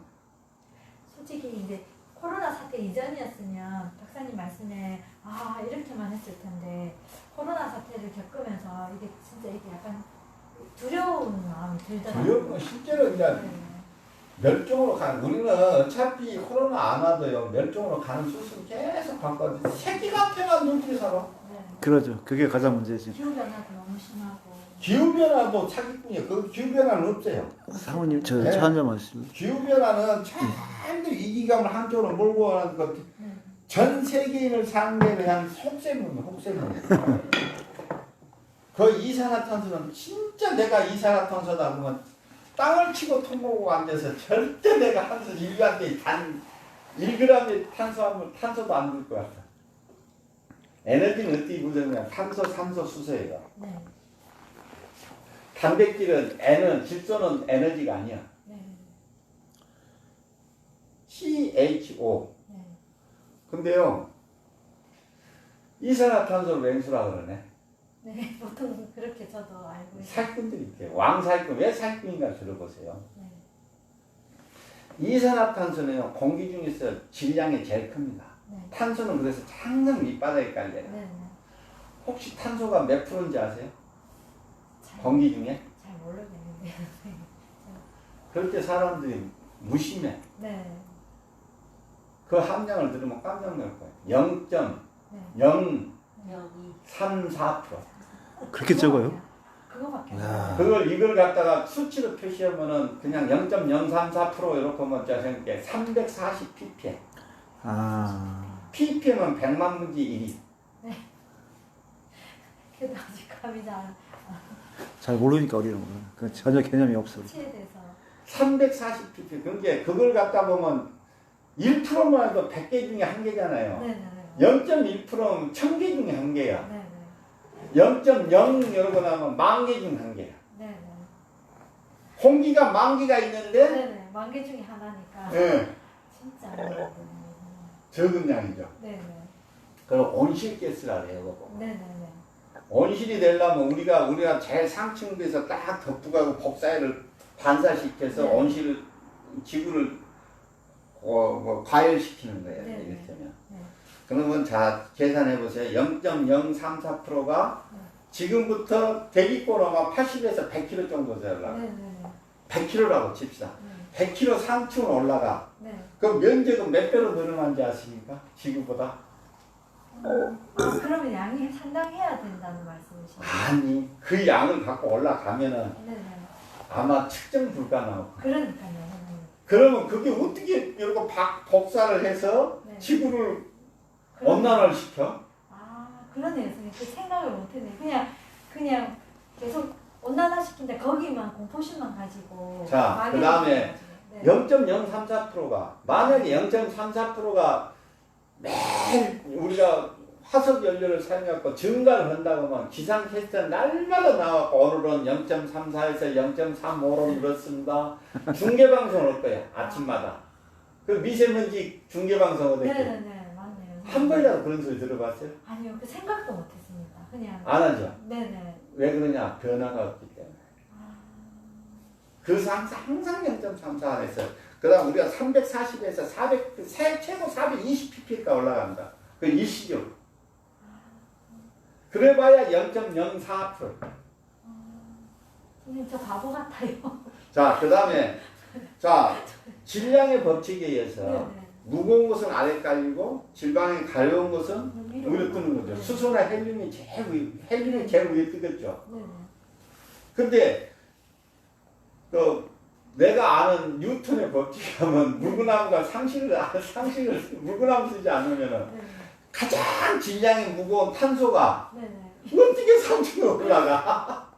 솔직히 이제 코로나 사태 이전이었으면 박사님 말씀에 이렇게만 했을 텐데 코로나 사태를 겪으면서 이게 진짜 이게 약간 두려운 마음이 들더라고요. 두려운 건 실제로 이제 네. 멸종으로 가는, 우리는 어차피 코로나 안 와도요, 멸종으로 가는 수술 계속 받거든요. 새끼같아만 눈치 살아. 네. 그러죠. 그게 가장 문제지. 기후변화도 너무 심하고. 기후변화도 사기꾼이에요. 그 기후변화는 없어요. 사모님 저 네. 차 한잔 마시죠. 기후변화는 전부 위기감을 한쪽으로 몰고 가는 것. 네. 전 세계인을 상대로 한 혹세문. 그 이산화탄소는 진짜 내가 이산화탄소다 그러면 땅을 치고 통보고 앉아서 절대 내가 한수 인류한테 단 1g의 탄소도 안 줄 것 같아. 에너지는 어떻게 구성이냐? 탄소, 산소, 수소예요. 네. 단백질은 질소는 에너지가 아니야. 네. CHO. 네. 근데요, 이산화탄소를 맹수라 그러네. 네. 보통 그렇게 저도 알고 있어요. 살균들이 있대요. 왕살균. 왜 살균인가 들어보세요. 네. 이산화탄소는 공기 중에서 질량이 제일 큽니다. 네. 탄소는 그래서 항상 밑바닥에 깔려요. 네. 네. 혹시 탄소가 몇 프로인지 아세요? 잘, 공기 중에? 잘 모르겠는데요. 그럴 때 사람들이 무심해. 네. 그 함량을 들으면 깜짝 놀랄 거예요. 네. 0.034%. 그렇게 적어요? 그거밖에 야. 이걸 갖다가 수치로 표시하면은 그냥 0.034% 이렇게 하면 자 생각해 340 ppm. ppm은 100만 분지 1이. 그래도 아직 감이 잘 모르니까 어리는구나. 그 전혀 개념이 없어. 수치에 대해서. 340 ppm. 그러니까 그걸 갖다 보면 1%만 해도 100개 중에 한 개잖아요. 네네. 0.1%면 1000개 중에 한 개야. 네네. 0.0 이러고 나면 10,000개 중에 한 개야. 네네. 공기가 10,000개가 있는데 네네. 만개 중에 하나니까. 예, 진짜 어렵거든요. 적은 양이죠. 네네. 그걸 온실가스라고 해요. 그거. 네네네. 온실이 되려면 우리가 제일 상층부에서 딱 덮고가고 복사회를 반사시켜서 네. 온실을 지구를 과열시키는 거예요. 네. 이를테면. 네. 그러면 자 계산해 보세요. 0.034%가 네. 지금부터 대기권어가 80에서 100km 정도 되려고. 네네네. 100km라고 칩시다. 네. 100km 상층으로 올라가. 네. 그럼 면적은 몇 배로 늘어난지 아십니까? 지구보다? 그러면 양이 상당해야 된다는 말씀이시죠? 아니 그 양을 갖고 올라가면은 네네. 아마 측정 불가능하고. 그러니까요. 그러면 그게 어떻게 이렇게 복사를 해서 네. 지구를 그러네요. 온난화를 시켜? 아, 그러네요. 선생님. 그 생각을 못했네. 그냥 계속 온난화 시킨데 거기만 공포심만 가지고. 자, 막연하게 그다음에 가지고. 네. 0.034%가 만약에 0.34%가 매일 우리가 화석 연료를 사용해갖고 증가를 한다고 하면 기상캐스터는 날마다 나와갖고 오늘은 0.34에서 0.35로 늘었습니다. 중계방송 올 거야 아침마다. 그 미세먼지 중계방송 어떻게? 네네네 맞네요. 한 번이라도 그런 소리 들어봤어요? 아니요 그 생각도 못했습니다. 그냥. 안 하죠? 네네. 왜 그러냐? 변화가 없기 때문에. 그래서 항상 0.34 안에서 그 다음 우리가 340에서 400, 최고 420ppm가 올라간다. 그 일시적. 그래봐야 0.04%. 선생님 저 바보 같아요. 자, 그 다음에 자 질량의 법칙에 의해서 네네. 무거운 것은 아래 깔리고 질방이 가벼운 것은 위로 뜨는 거죠. 네. 수소나 헬륨이 제일 위에 뜨겠죠. 네네. 근데 내가 아는 뉴턴의 법칙하면 물구나무가 물구나무 쓰지 않으면은 네네. 가장 질량이 무거운 탄소가 네네. 어떻게 상층에 올라가?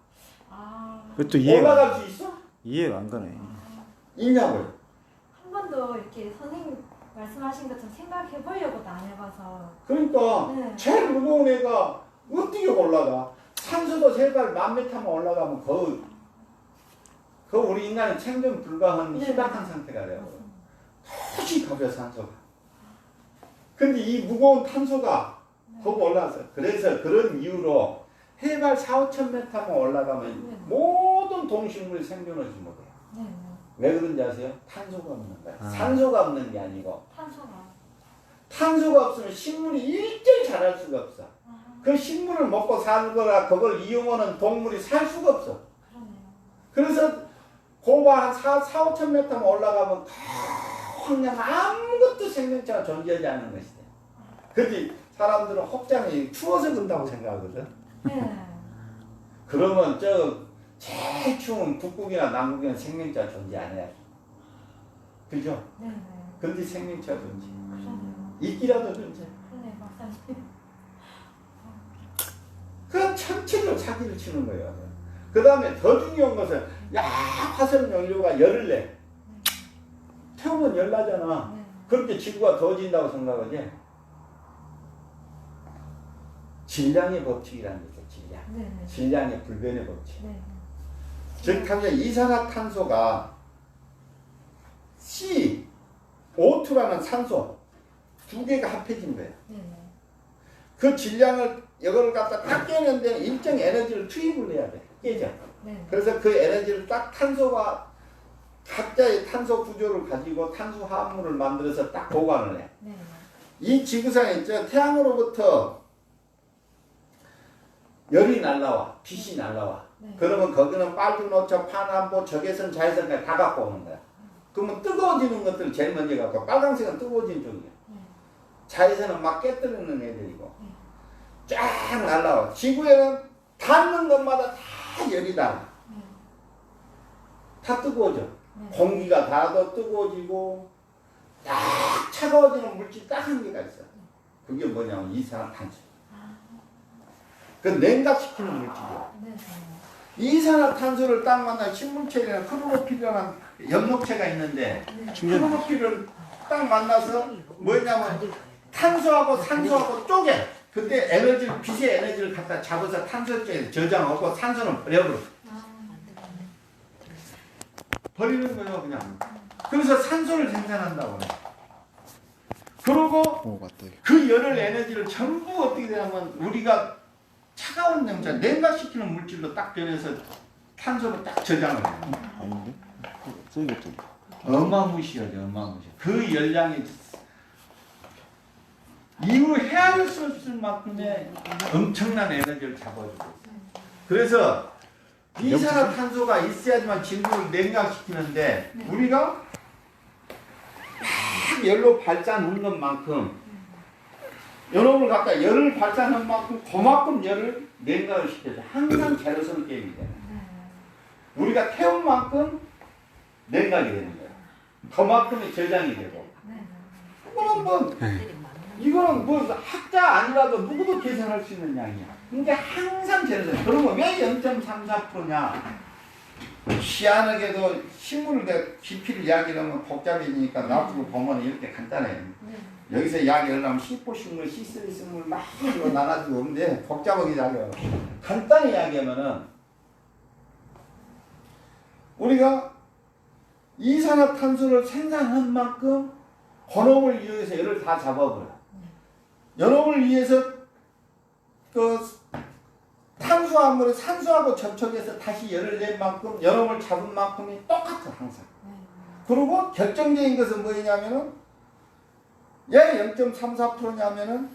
아. 그것도 이해가 올라갈 수 있어? 이해가 안 가네. 있냐고요? 한 번도 이렇게 선생님 말씀하신 것처럼 생각해 보려고도 안 해봐서. 그러니까 네. 제일 무거운 애가 어떻게 올라가? 산소도 제발 1000m만 올라가면 그 우리 인간은 생존 불가한 네. 희박한 상태가 돼요. 도저히 가벼워 산소가. 근데 이 무거운 탄소가 거기 올라왔어. 그래서 그런 이유로 해발 4,5,000m만 올라가면 네. 모든 동식물이 생존하지 못해요. 네네. 왜 그런지 아세요? 탄소가 없는 거야. 아. 산소가 없는 게 아니고 탄소가. 탄소가 없으면 식물이 일제히 자랄 수가 없어. 아, 그 식물을 먹고 살거나 그걸 이용하는 동물이 살 수가 없어. 그러네요. 그래서 고가 한 4,5,000m만 올라가면 그냥 아무것도 생명체가 존재하지 않는 것이다. 근데 사람들은 혹장이 추워서 그런다고 생각하거든. 네. 그러면 제일 추운 북극이나 남극에는 생명체가 존재 안 해요. 그죠? 네네. 근데 생명체가 존재. 그러네요. 이끼라도 존재. 그러네 박사님. 그 천천히 사기를 치는 거예요. 그 다음에 더 중요한 것은 화석 연료가 열을 내. 태우면 열 나잖아. 네. 그렇게 지구가 더워진다고 생각하지? 질량의 법칙이라는 게 있어요. 질량. 네네. 질량의 불변의 법칙. 네. 즉 하면 이산화탄소가 O2라는 산소 두 개가 합해진 거예요. 네네. 그 질량을 이걸 갖다 딱 깨는데 일정 에너지를 투입을 해야 돼. 깨져. 네. 그래서 그 에너지를 딱 탄소가 각자의 탄소 구조를 가지고 탄소 화합물을 만들어서 딱 보관을 해. 네. 이 지구상에 있죠. 태양으로부터 열이 날라와. 빛이 날라와. 네. 그러면 거기는 빨주노초, 파남보, 적외선, 자외선까지 다 갖고 오는 거야. 그러면 뜨거워지는 것들을 제일 먼저 갖고 빨간색은 뜨거워진 쪽이야. 네. 자외선은 막 깨뜨리는 애들이고 네. 쫙 날라와. 지구에는 닿는 것마다 다 열이 나. 네. 다 뜨거워져. 네. 공기가 닿아도 뜨거워지고 딱 차가워지는 물질 딱 한 개가 있어. 그게 뭐냐면 이산화탄소. 그 냉각시키는 물질이야. 네. 이산화탄소를 딱 만나 식물체에는 크로로필이라는 엽록체가 있는데 네. 크로로필을 딱 만나서 뭐냐면 탄소하고 산소하고 쪼개. 그때 에너지를 빛의 에너지를 갖다 잡아서 탄소 쪽에 저장하고 산소는 버려버려. 버리는 거예요 그냥. 그래서 산소를 생산한다고 그래. 그리고 그 열을 에너지를 전부 어떻게 되냐면 우리가 차가운 냄새 냉각시키는 물질로 딱 변해서 탄소로 딱 저장을 해요. 아닌데? 써야겠죠. 어마무시하죠 어마무시. 그 열량이 이후 헤아릴 수 없을 만큼의 엄청난 에너지를 잡아주고 있어요. 그래서 이산화탄소가 있어야지만 지구를 냉각시키는데 네. 우리가 막 열로 발산한 것만큼 여러분을 갖다 열을 발산한 만큼 그만큼 열을 냉각을 시켜서 항상 제로섬 게임이 돼요. 우리가 태운 만큼 냉각이 되는 거야. 그만큼의 저장이 되고. 이거는 뭐 이거는 뭐 학자 아니라도 누구도 계산할 수 있는 양이야. 그러니까 항상 재래서 그러면 왜 0.34%냐? 희한하게도 식물을 내가 깊이를 이야기하면 복잡해지니까 놔두고 보면 이렇게 간단해. 여기서 이야기하려면 C4식물, C3식물 막 이거 나눠주고 오는데 복잡하게 이야기해요. 간단히 이야기하면은 우리가 이산화탄소를 생산한 만큼 건업을 이용해서 열을 다 잡아버려. 연업을 위해서 그 탄수화물을 산소하고 접촉해서 다시 열을 낸 만큼 연업을 잡은 만큼이 똑같아 항상. 그리고 결정적인 것은 뭐냐면은 왜 0.34%냐면은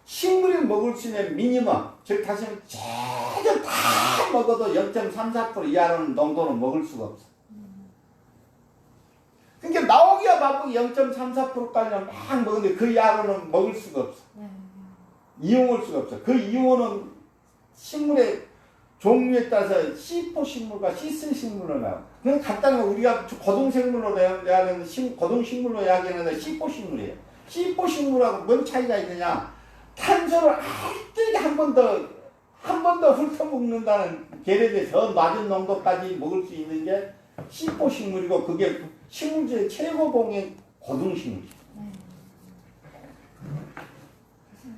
식물이 먹을 수 있는 미니멈, 즉 다시 말하면 제대로 다 먹어도 0.34% 이하로는 농도는 먹을 수가 없어. 그러니까 나오기야 바쁘게 0.34%까지는 막 먹는데 그 이하로는 먹을 수가 없어. 이용할 수가 없어. 그 이용은 식물의 종류에 따라서 C4 식물과 C3 식물로 나와. 그냥 간단하게 우리가 고동생물로 이야기하는 고동식물로 이야기하는 C4 식물이에요. C4 식물하고 뭔 차이가 있느냐? 탄소를 알뜰하게 한 번 더 훑어먹는다는 계획에 더 낮은 농도까지 먹을 수 있는 게 C4 식물이고 그게 식물주의 최고봉의 고등식물이죠.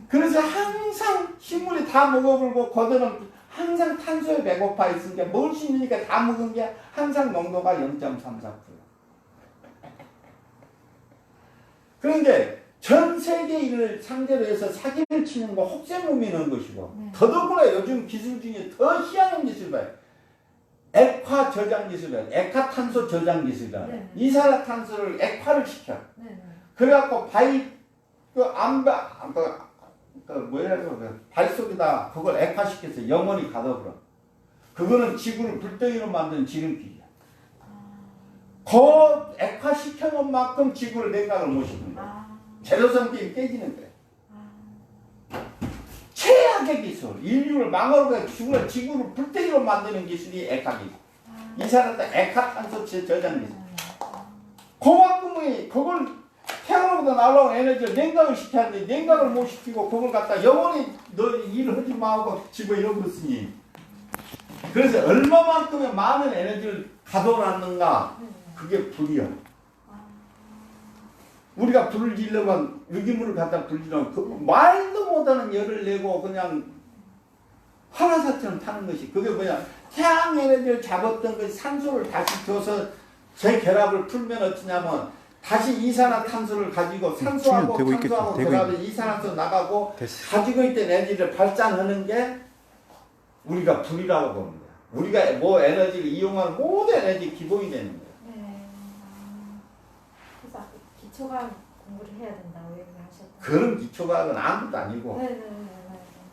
그래서 항상 식물이 다 먹어버리고 거들은 항상 탄소에 배고파 있으니까 먹을 수 있으니까 다 먹은 게 항상 농도가 0.34%. 그런데 전 세계 일을 상대로 해서 사기를 치는 거 혹세무미 는 것이고 더더구나 요즘 기술 중에 더 희한한 기술 봐요. 액화 저장 기술이야. 액화탄소 저장 기술이야. 이산화탄소를 액화를 시켜. 그래갖고 발 속에다 그걸 액화시켜서 영원히 가둬버려. 그거는 지구를 불덩이로 만든 지름길이야. 그 액화시켜놓은 만큼 지구를 냉각을 못 시키는 거야. 제로섬 게임 깨지는 거야. 최악의 기술, 인류를 망하고 지구를 불덩이로 만드는 기술이 액화기술. 이산화탄소 액화탄소 저장 기술. 그만큼의 그걸 태양으로부터 날라온 에너지를 냉각을 시켜야 하는데 냉각을 못 시키고 그걸 갖다 영원히 너 일을 하지 마고 집어 이러버렸으니 그래서 얼마만큼의 많은 에너지를 가둬놨는가 그게 불이야. 우리가 불을 지르면 유기물을 갖다 불지르면 그 말도 못하는 열을 내고 그냥 화나사처럼 타는 것이 그게 뭐냐 태양 에너지를 잡았던 그 산소를 다시 줘서 재결합을 풀면 어떠냐면 다시 이산화탄소를 가지고 산소하고 탄소하고 결합해서 이산화탄소 나가고 가지고 있던 에너지를 발산하는 게 우리가 불이라고 보는 거야. 우리가 뭐 에너지를 이용하는 모든 에너지 기본이 되는 거야. 그래서 기초과학 공부를 해야 된다고 얘기하셨던. 그런 기초과학은 아무것도 아니고.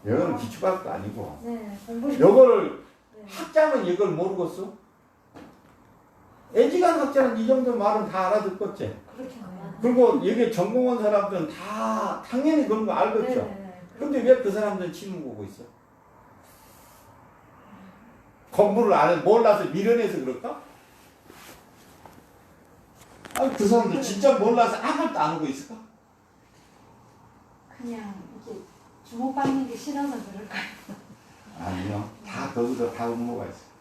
이거는 기초과학도 아니고. 공부를. 이거를 학자는 이걸 모르겠어? 애지간 학자는 이 정도 말은 다 알아듣겠지. 그리고 여기 전공한 사람들은 다 당연히 그런 거 알겠죠. 근데 왜 그 사람들은 침을 보고 있어? 공부를 안 해, 몰라서 미련해서 그럴까? 아니, 그 사람들 진짜 몰라서 아무것도 안 하고 있을까? 그냥 이게 주목받는 게 싫어서 그럴까요? 아니요. 다 거기서 다 음모가 있어.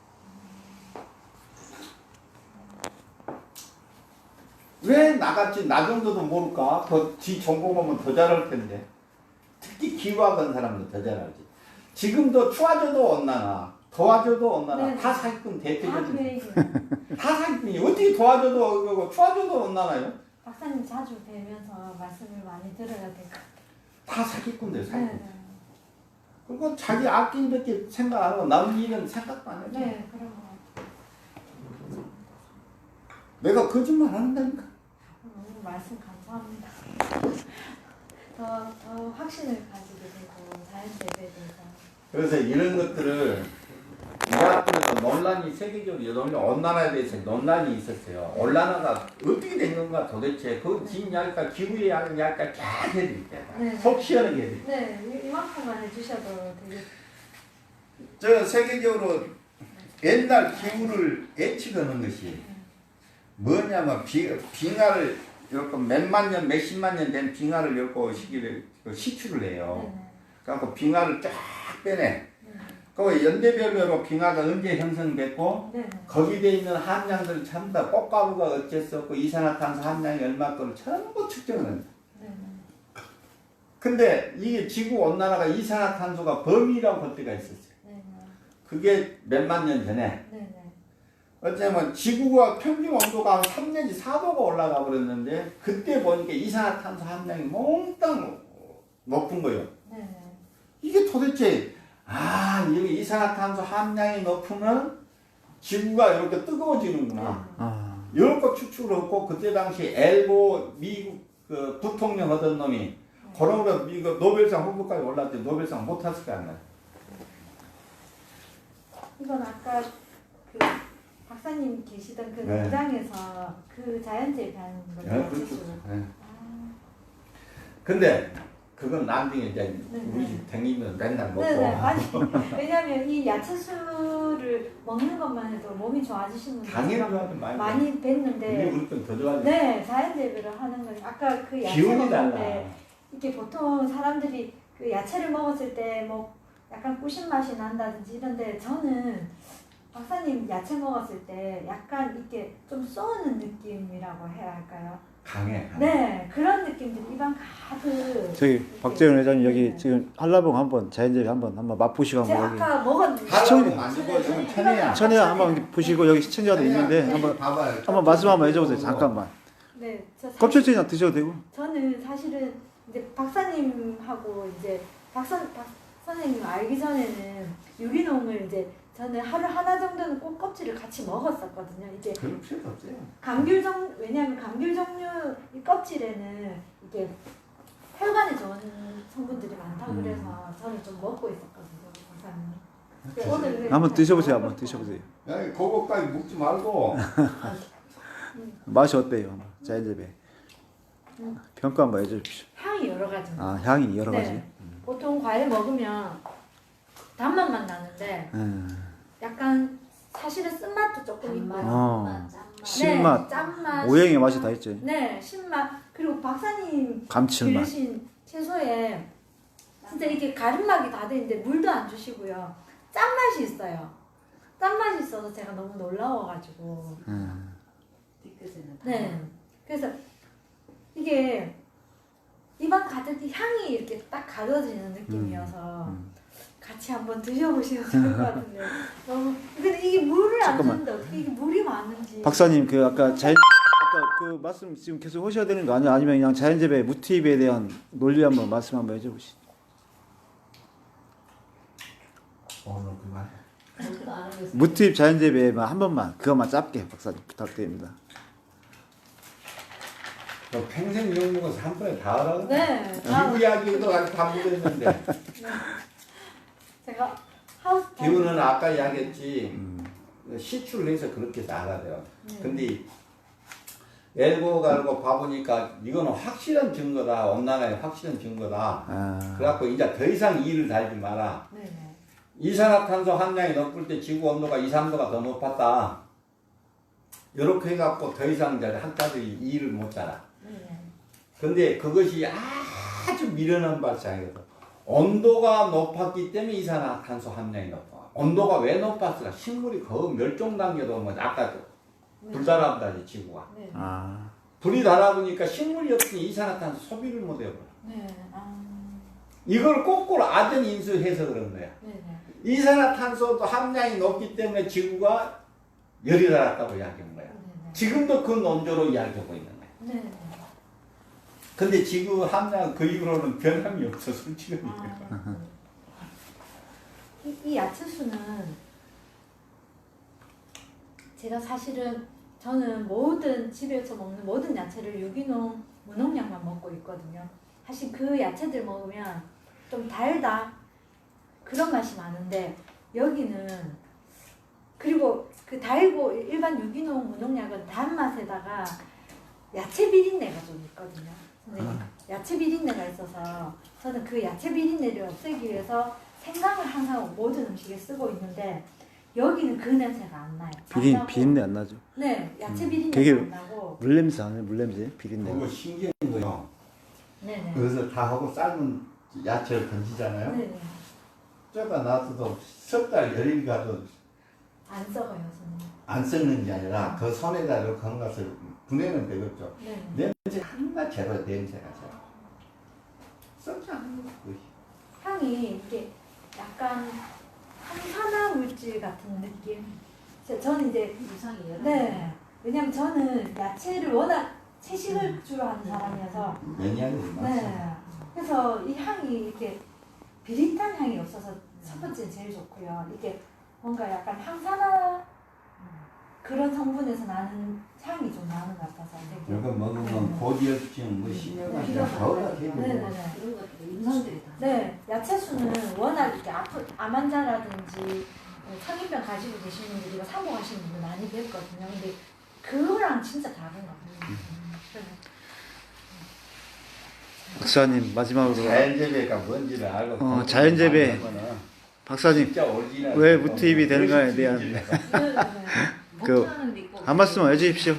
왜 나같이 나 정도도 모를까? 지 전공하면 더 잘할 텐데. 특히 기후학원 사람들 더 잘하지. 지금도 추워져도 온난화, 더워져도 온난화, 다 사기꾼 대표적인. 다 사기꾼이 어떻게 더워져도 그러고 추워져도 온난화요? 박사님 자주 뵈면서 말씀을 많이 들어야 될 것 같아요. 다 사기꾼들 사기꾼. 그리고 자기 아끼는밖에 생각 안 하고 남 일은 생각도 안 하죠. 네, 그런 것 같아요. 내가 거짓말 한다니까. 오늘 말씀 감사합니다. 더 확신을 가지게 되고 자연재배에 대해서. 그래서 이런 것들을 이학교에서 논란이 세계적으로 온난화에 대해서 논란이 있었어요. 온난화가 어떻게 된 건가 도대체 그 긴 이야기가 기후의 이야기가 쫙 해드릴게요. 속 시원하게 해드릴게요. 네, 이만큼만 해주셔도 되게. 저 세계적으로 옛날 기구를 예측하는 것이 뭐냐면 빙하를 이렇게 몇만 년, 몇십만 년 된 빙하를 이렇게 시기를 시추를 해요. 네네. 그래갖고 빙하를 쫙 빼내. 그 연대별로 빙하가 언제 형성됐고 네네. 거기에 있는 함량들을 전부 다 꽃가루가 어째서 이산화탄소 함량이 얼마큼 전부 측정을 한다. 네네. 근데 이게 지구 온난화가 이산화탄소가 범위라고 볼 때가 있었어요. 네네. 그게 몇만 년 전에 네네. 어쩌면 지구가 평균 온도가 한 3 내지 4도가 올라가 버렸는데 그때 보니까 이산화탄소 함량이 몽땅 높은 거예요. 네네. 이게 도대체 여기 이산화탄소 함량이 높으면 지구가 이렇게 뜨거워지는구나. 이렇게 추측을 했고 그때 당시 엘고 미국 그 부통령 하던 놈이 그러므로 미국 노벨상 후보까지 올랐대. 노벨상 못 탔을 거 아니야. 이건 아까 그 박사님 계시던 그 네. 농장에서 그 자연재배 하는 거죠. 그렇죠. 네. 근데 그건 나중에 이제 우리 집 댕기면 맨날 먹고. 네네. 아니 왜냐면 이 야채수를 먹는 것만 해도 몸이 좋아지시는 분들 당연히 많이 뵀는데 우리 더 좋아지. 네 자연재배를 하는 거니 아까 그 야채 기운이 먹을 달라. 때 이렇게 보통 사람들이 그 야채를 먹었을 때 뭐 약간 꾸신 맛이 난다든지 이런데 저는 박사님 야채 먹었을 때 약간 이렇게 좀 쏘는 느낌이라고 해야 할까요? 강해. 네 그런 느낌들이 입안 가득. 저기 박재현 회장님 여기 네. 지금 한라봉 한번 자연재배 한번 맛보시고 제가 한번 여기 아까 먹었는데 하라고 만들고 이건 천혜야. 천혜야 한번 이렇게 보시고 여기 시청자도 있는데 봐봐요. 한번 말씀 한번 해줘보세요. 잠깐만. 네, 저 사실 껍질째 드셔도 되고. 저는 사실은 이제 박사님하고 이제 박 선생님 알기 전에는 유기농을 이제 저는 하루 하나 정도는 꼭 껍질을 같이 먹었었거든요. 이게 그럴 필요도 없죠. 왜냐하면 감귤 종류 이 껍질에는 이게 혈관에 좋은 성분들이 많다고 그래서 저는 좀 먹고 있었거든요, 박사님. 오늘 한번 드셔보세요. 한번 드셔보세요. 야, 그거까지 먹지 말고. 맛이 어때요? 자연재배. 평가 한번 해주십시오. 향이 여러 가지. 향이 여러 가지. 네. 보통 과일 먹으면 단맛만 나는데 약간 사실은 쓴맛도 조금 있고 신맛, 네, 짠맛, 오행의 맛이 다 있죠. 네, 신맛 그리고 박사님 감칠맛. 기르신 채소에 진짜 이게 가림막이 다 돼 있는데 물도 안 주시고요. 짠맛이 있어요. 짠맛이 있어서 제가 너무 놀라워가지고 네, 그래서 이게 입안 가득 향이 이렇게 딱 가둬지는 느낌이어서 같이 한번 드셔보시면 좋을 것 같은데 너무 근데 이게 물을 안 잠깐만. 주는데 어떻게 이게 물이 많은지 박사님 그 아까 그 말씀 지금 계속 하셔야 되는 거 아니야? 아니면 그냥 자연재배 무티입에 대한 논리 한번 말씀 한번 해줘보시죠. 오늘 그만. 무티입 자연재배만 한 번만 그것만 짧게 박사님 부탁드립니다. 너 평생 이용 먹어서 한 번에 다 알아? 네. 기후 이야기도 아직 다 못했는데. 제가 하우스 기후는 아까 이야기했지. 시추를 해서 그렇게 다 알아요. 근데 엘고 갈고 봐보니까 이거는 확실한 증거다. 온난화의 확실한 증거다. 그래갖고 이제 더 이상 이를 달지 마라. 네네. 이산화탄소 함량이 높을 때 지구 온도가 2, 3도가 더 높았다. 이렇게 해갖고 더 이상 이제 학자들이 이의를 못 달아. 근데 그것이 아주 미련한 발상이거든. 온도가 높았기 때문에 이산화탄소 함량이 높아. 온도가 왜 높았을까? 식물이 거의 멸종 단계도 뭐 아까 불달아다지 지구가. 네. 불이 달아보니까 식물이 없으니 이산화탄소 소비를 못 해버려. 네. 이걸 거꾸로 아전 인수해서 그런 거야. 네네. 이산화탄소도 함량이 높기 때문에 지구가 열이 달았다고 이야기한 거야. 네네. 지금도 그 논조로 이야기하고 있는 거야. 네네. 근데 지구 함량 그 이후로는 변함이 없어, 솔직히. 이 야채수는 제가 사실은 저는 모든 집에서 먹는 모든 야채를 유기농 무농약만 먹고 있거든요. 사실 그 야채들 먹으면 좀 달다 그런 맛이 나는데 여기는 그리고 그 달고 일반 유기농 무농약은 단맛에다가 야채 비린내가 좀 있거든요. 선생님. 야채 비린내가 있어서 저는 그 야채 비린내를 없애기 위해서 생강을 항상 모든 음식에 쓰고 있는데 여기는 그 냄새가 안 나요. 안 나고, 비린내 안 나죠? 네, 야채 비린내가 되게 안 나고. 물냄새 안 해요? 물냄새? 비린내. 그거 신기한 거요. 네네. 그래서 다 하고 삶은 야채를 던지잖아요. 네네. 쪼가 놔둬도 석 달 열일 가도 안 썩어요, 저는. 안 썩는 게 아니라 그 손에다 이렇게 한 것을 분해는 되겠죠. 네네. 냄새 한가 제로 냄새가 제로. 썩지 않는 거 거의. 향이 이게 약간 항산화 물질 같은 느낌. 저는 이제 이상이에요. 네. 왜냐면 저는 야채를 워낙 채식을 주로 하는 사람이어서 매니아들이 네. 많습니다. 그래서 이 향이 이렇게 비릿한 향이 없어서 첫 번째는 제일 좋고요. 이게 뭔가 약간 항산화 그런 성분에서 나는 향이 좀 나는 것 같아서 되게. 이거 먹으면 고지혈증, 뭐 심혈관 더가 되고. 네네네. 이런 것들 임상들이다. 네, 야채수는 워낙 이렇게 암 환자라든지 성인병 가지고 계시는 분들, 이거 사모하시는 분들 많이 뵙거든요. 근데 그거랑 진짜 다른 것 같아요. 박사님 마지막으로 자연재배가 뭔지를 알고. 자연재배. 그러면은 박사님 진짜 오리지널. 왜 무투입이 되는가에 대한 네네네. 그 한 말씀만 해주십시오.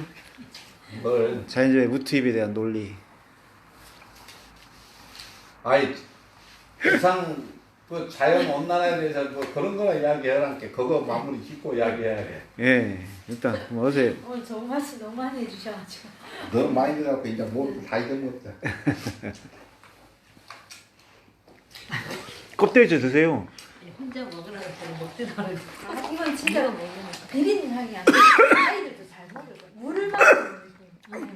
뭘? 자연재배 무투입에 대한 논리. 아이 이상 그 자연 온난화에 대해서 뭐 그런 거나 이야기하라니까 그거 마무리 짓고 이야기해야 돼. 예, 일단 그럼 어제 오늘 좋은 말씀 너무 많이 해주셔가지고. 너무 많이 들어갖고 이제 뭐다 잊어먹자. 껍데기 드세요. 혼자 먹으라고 했더니 먹지도 않고. 이건 진짜 먹는 거. 비린 향이 아니라 아이들도 잘 먹어요. 물을 마시는 느낌.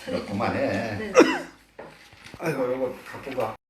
네네. 그만해. 네. 아이고 이거 갖고 가.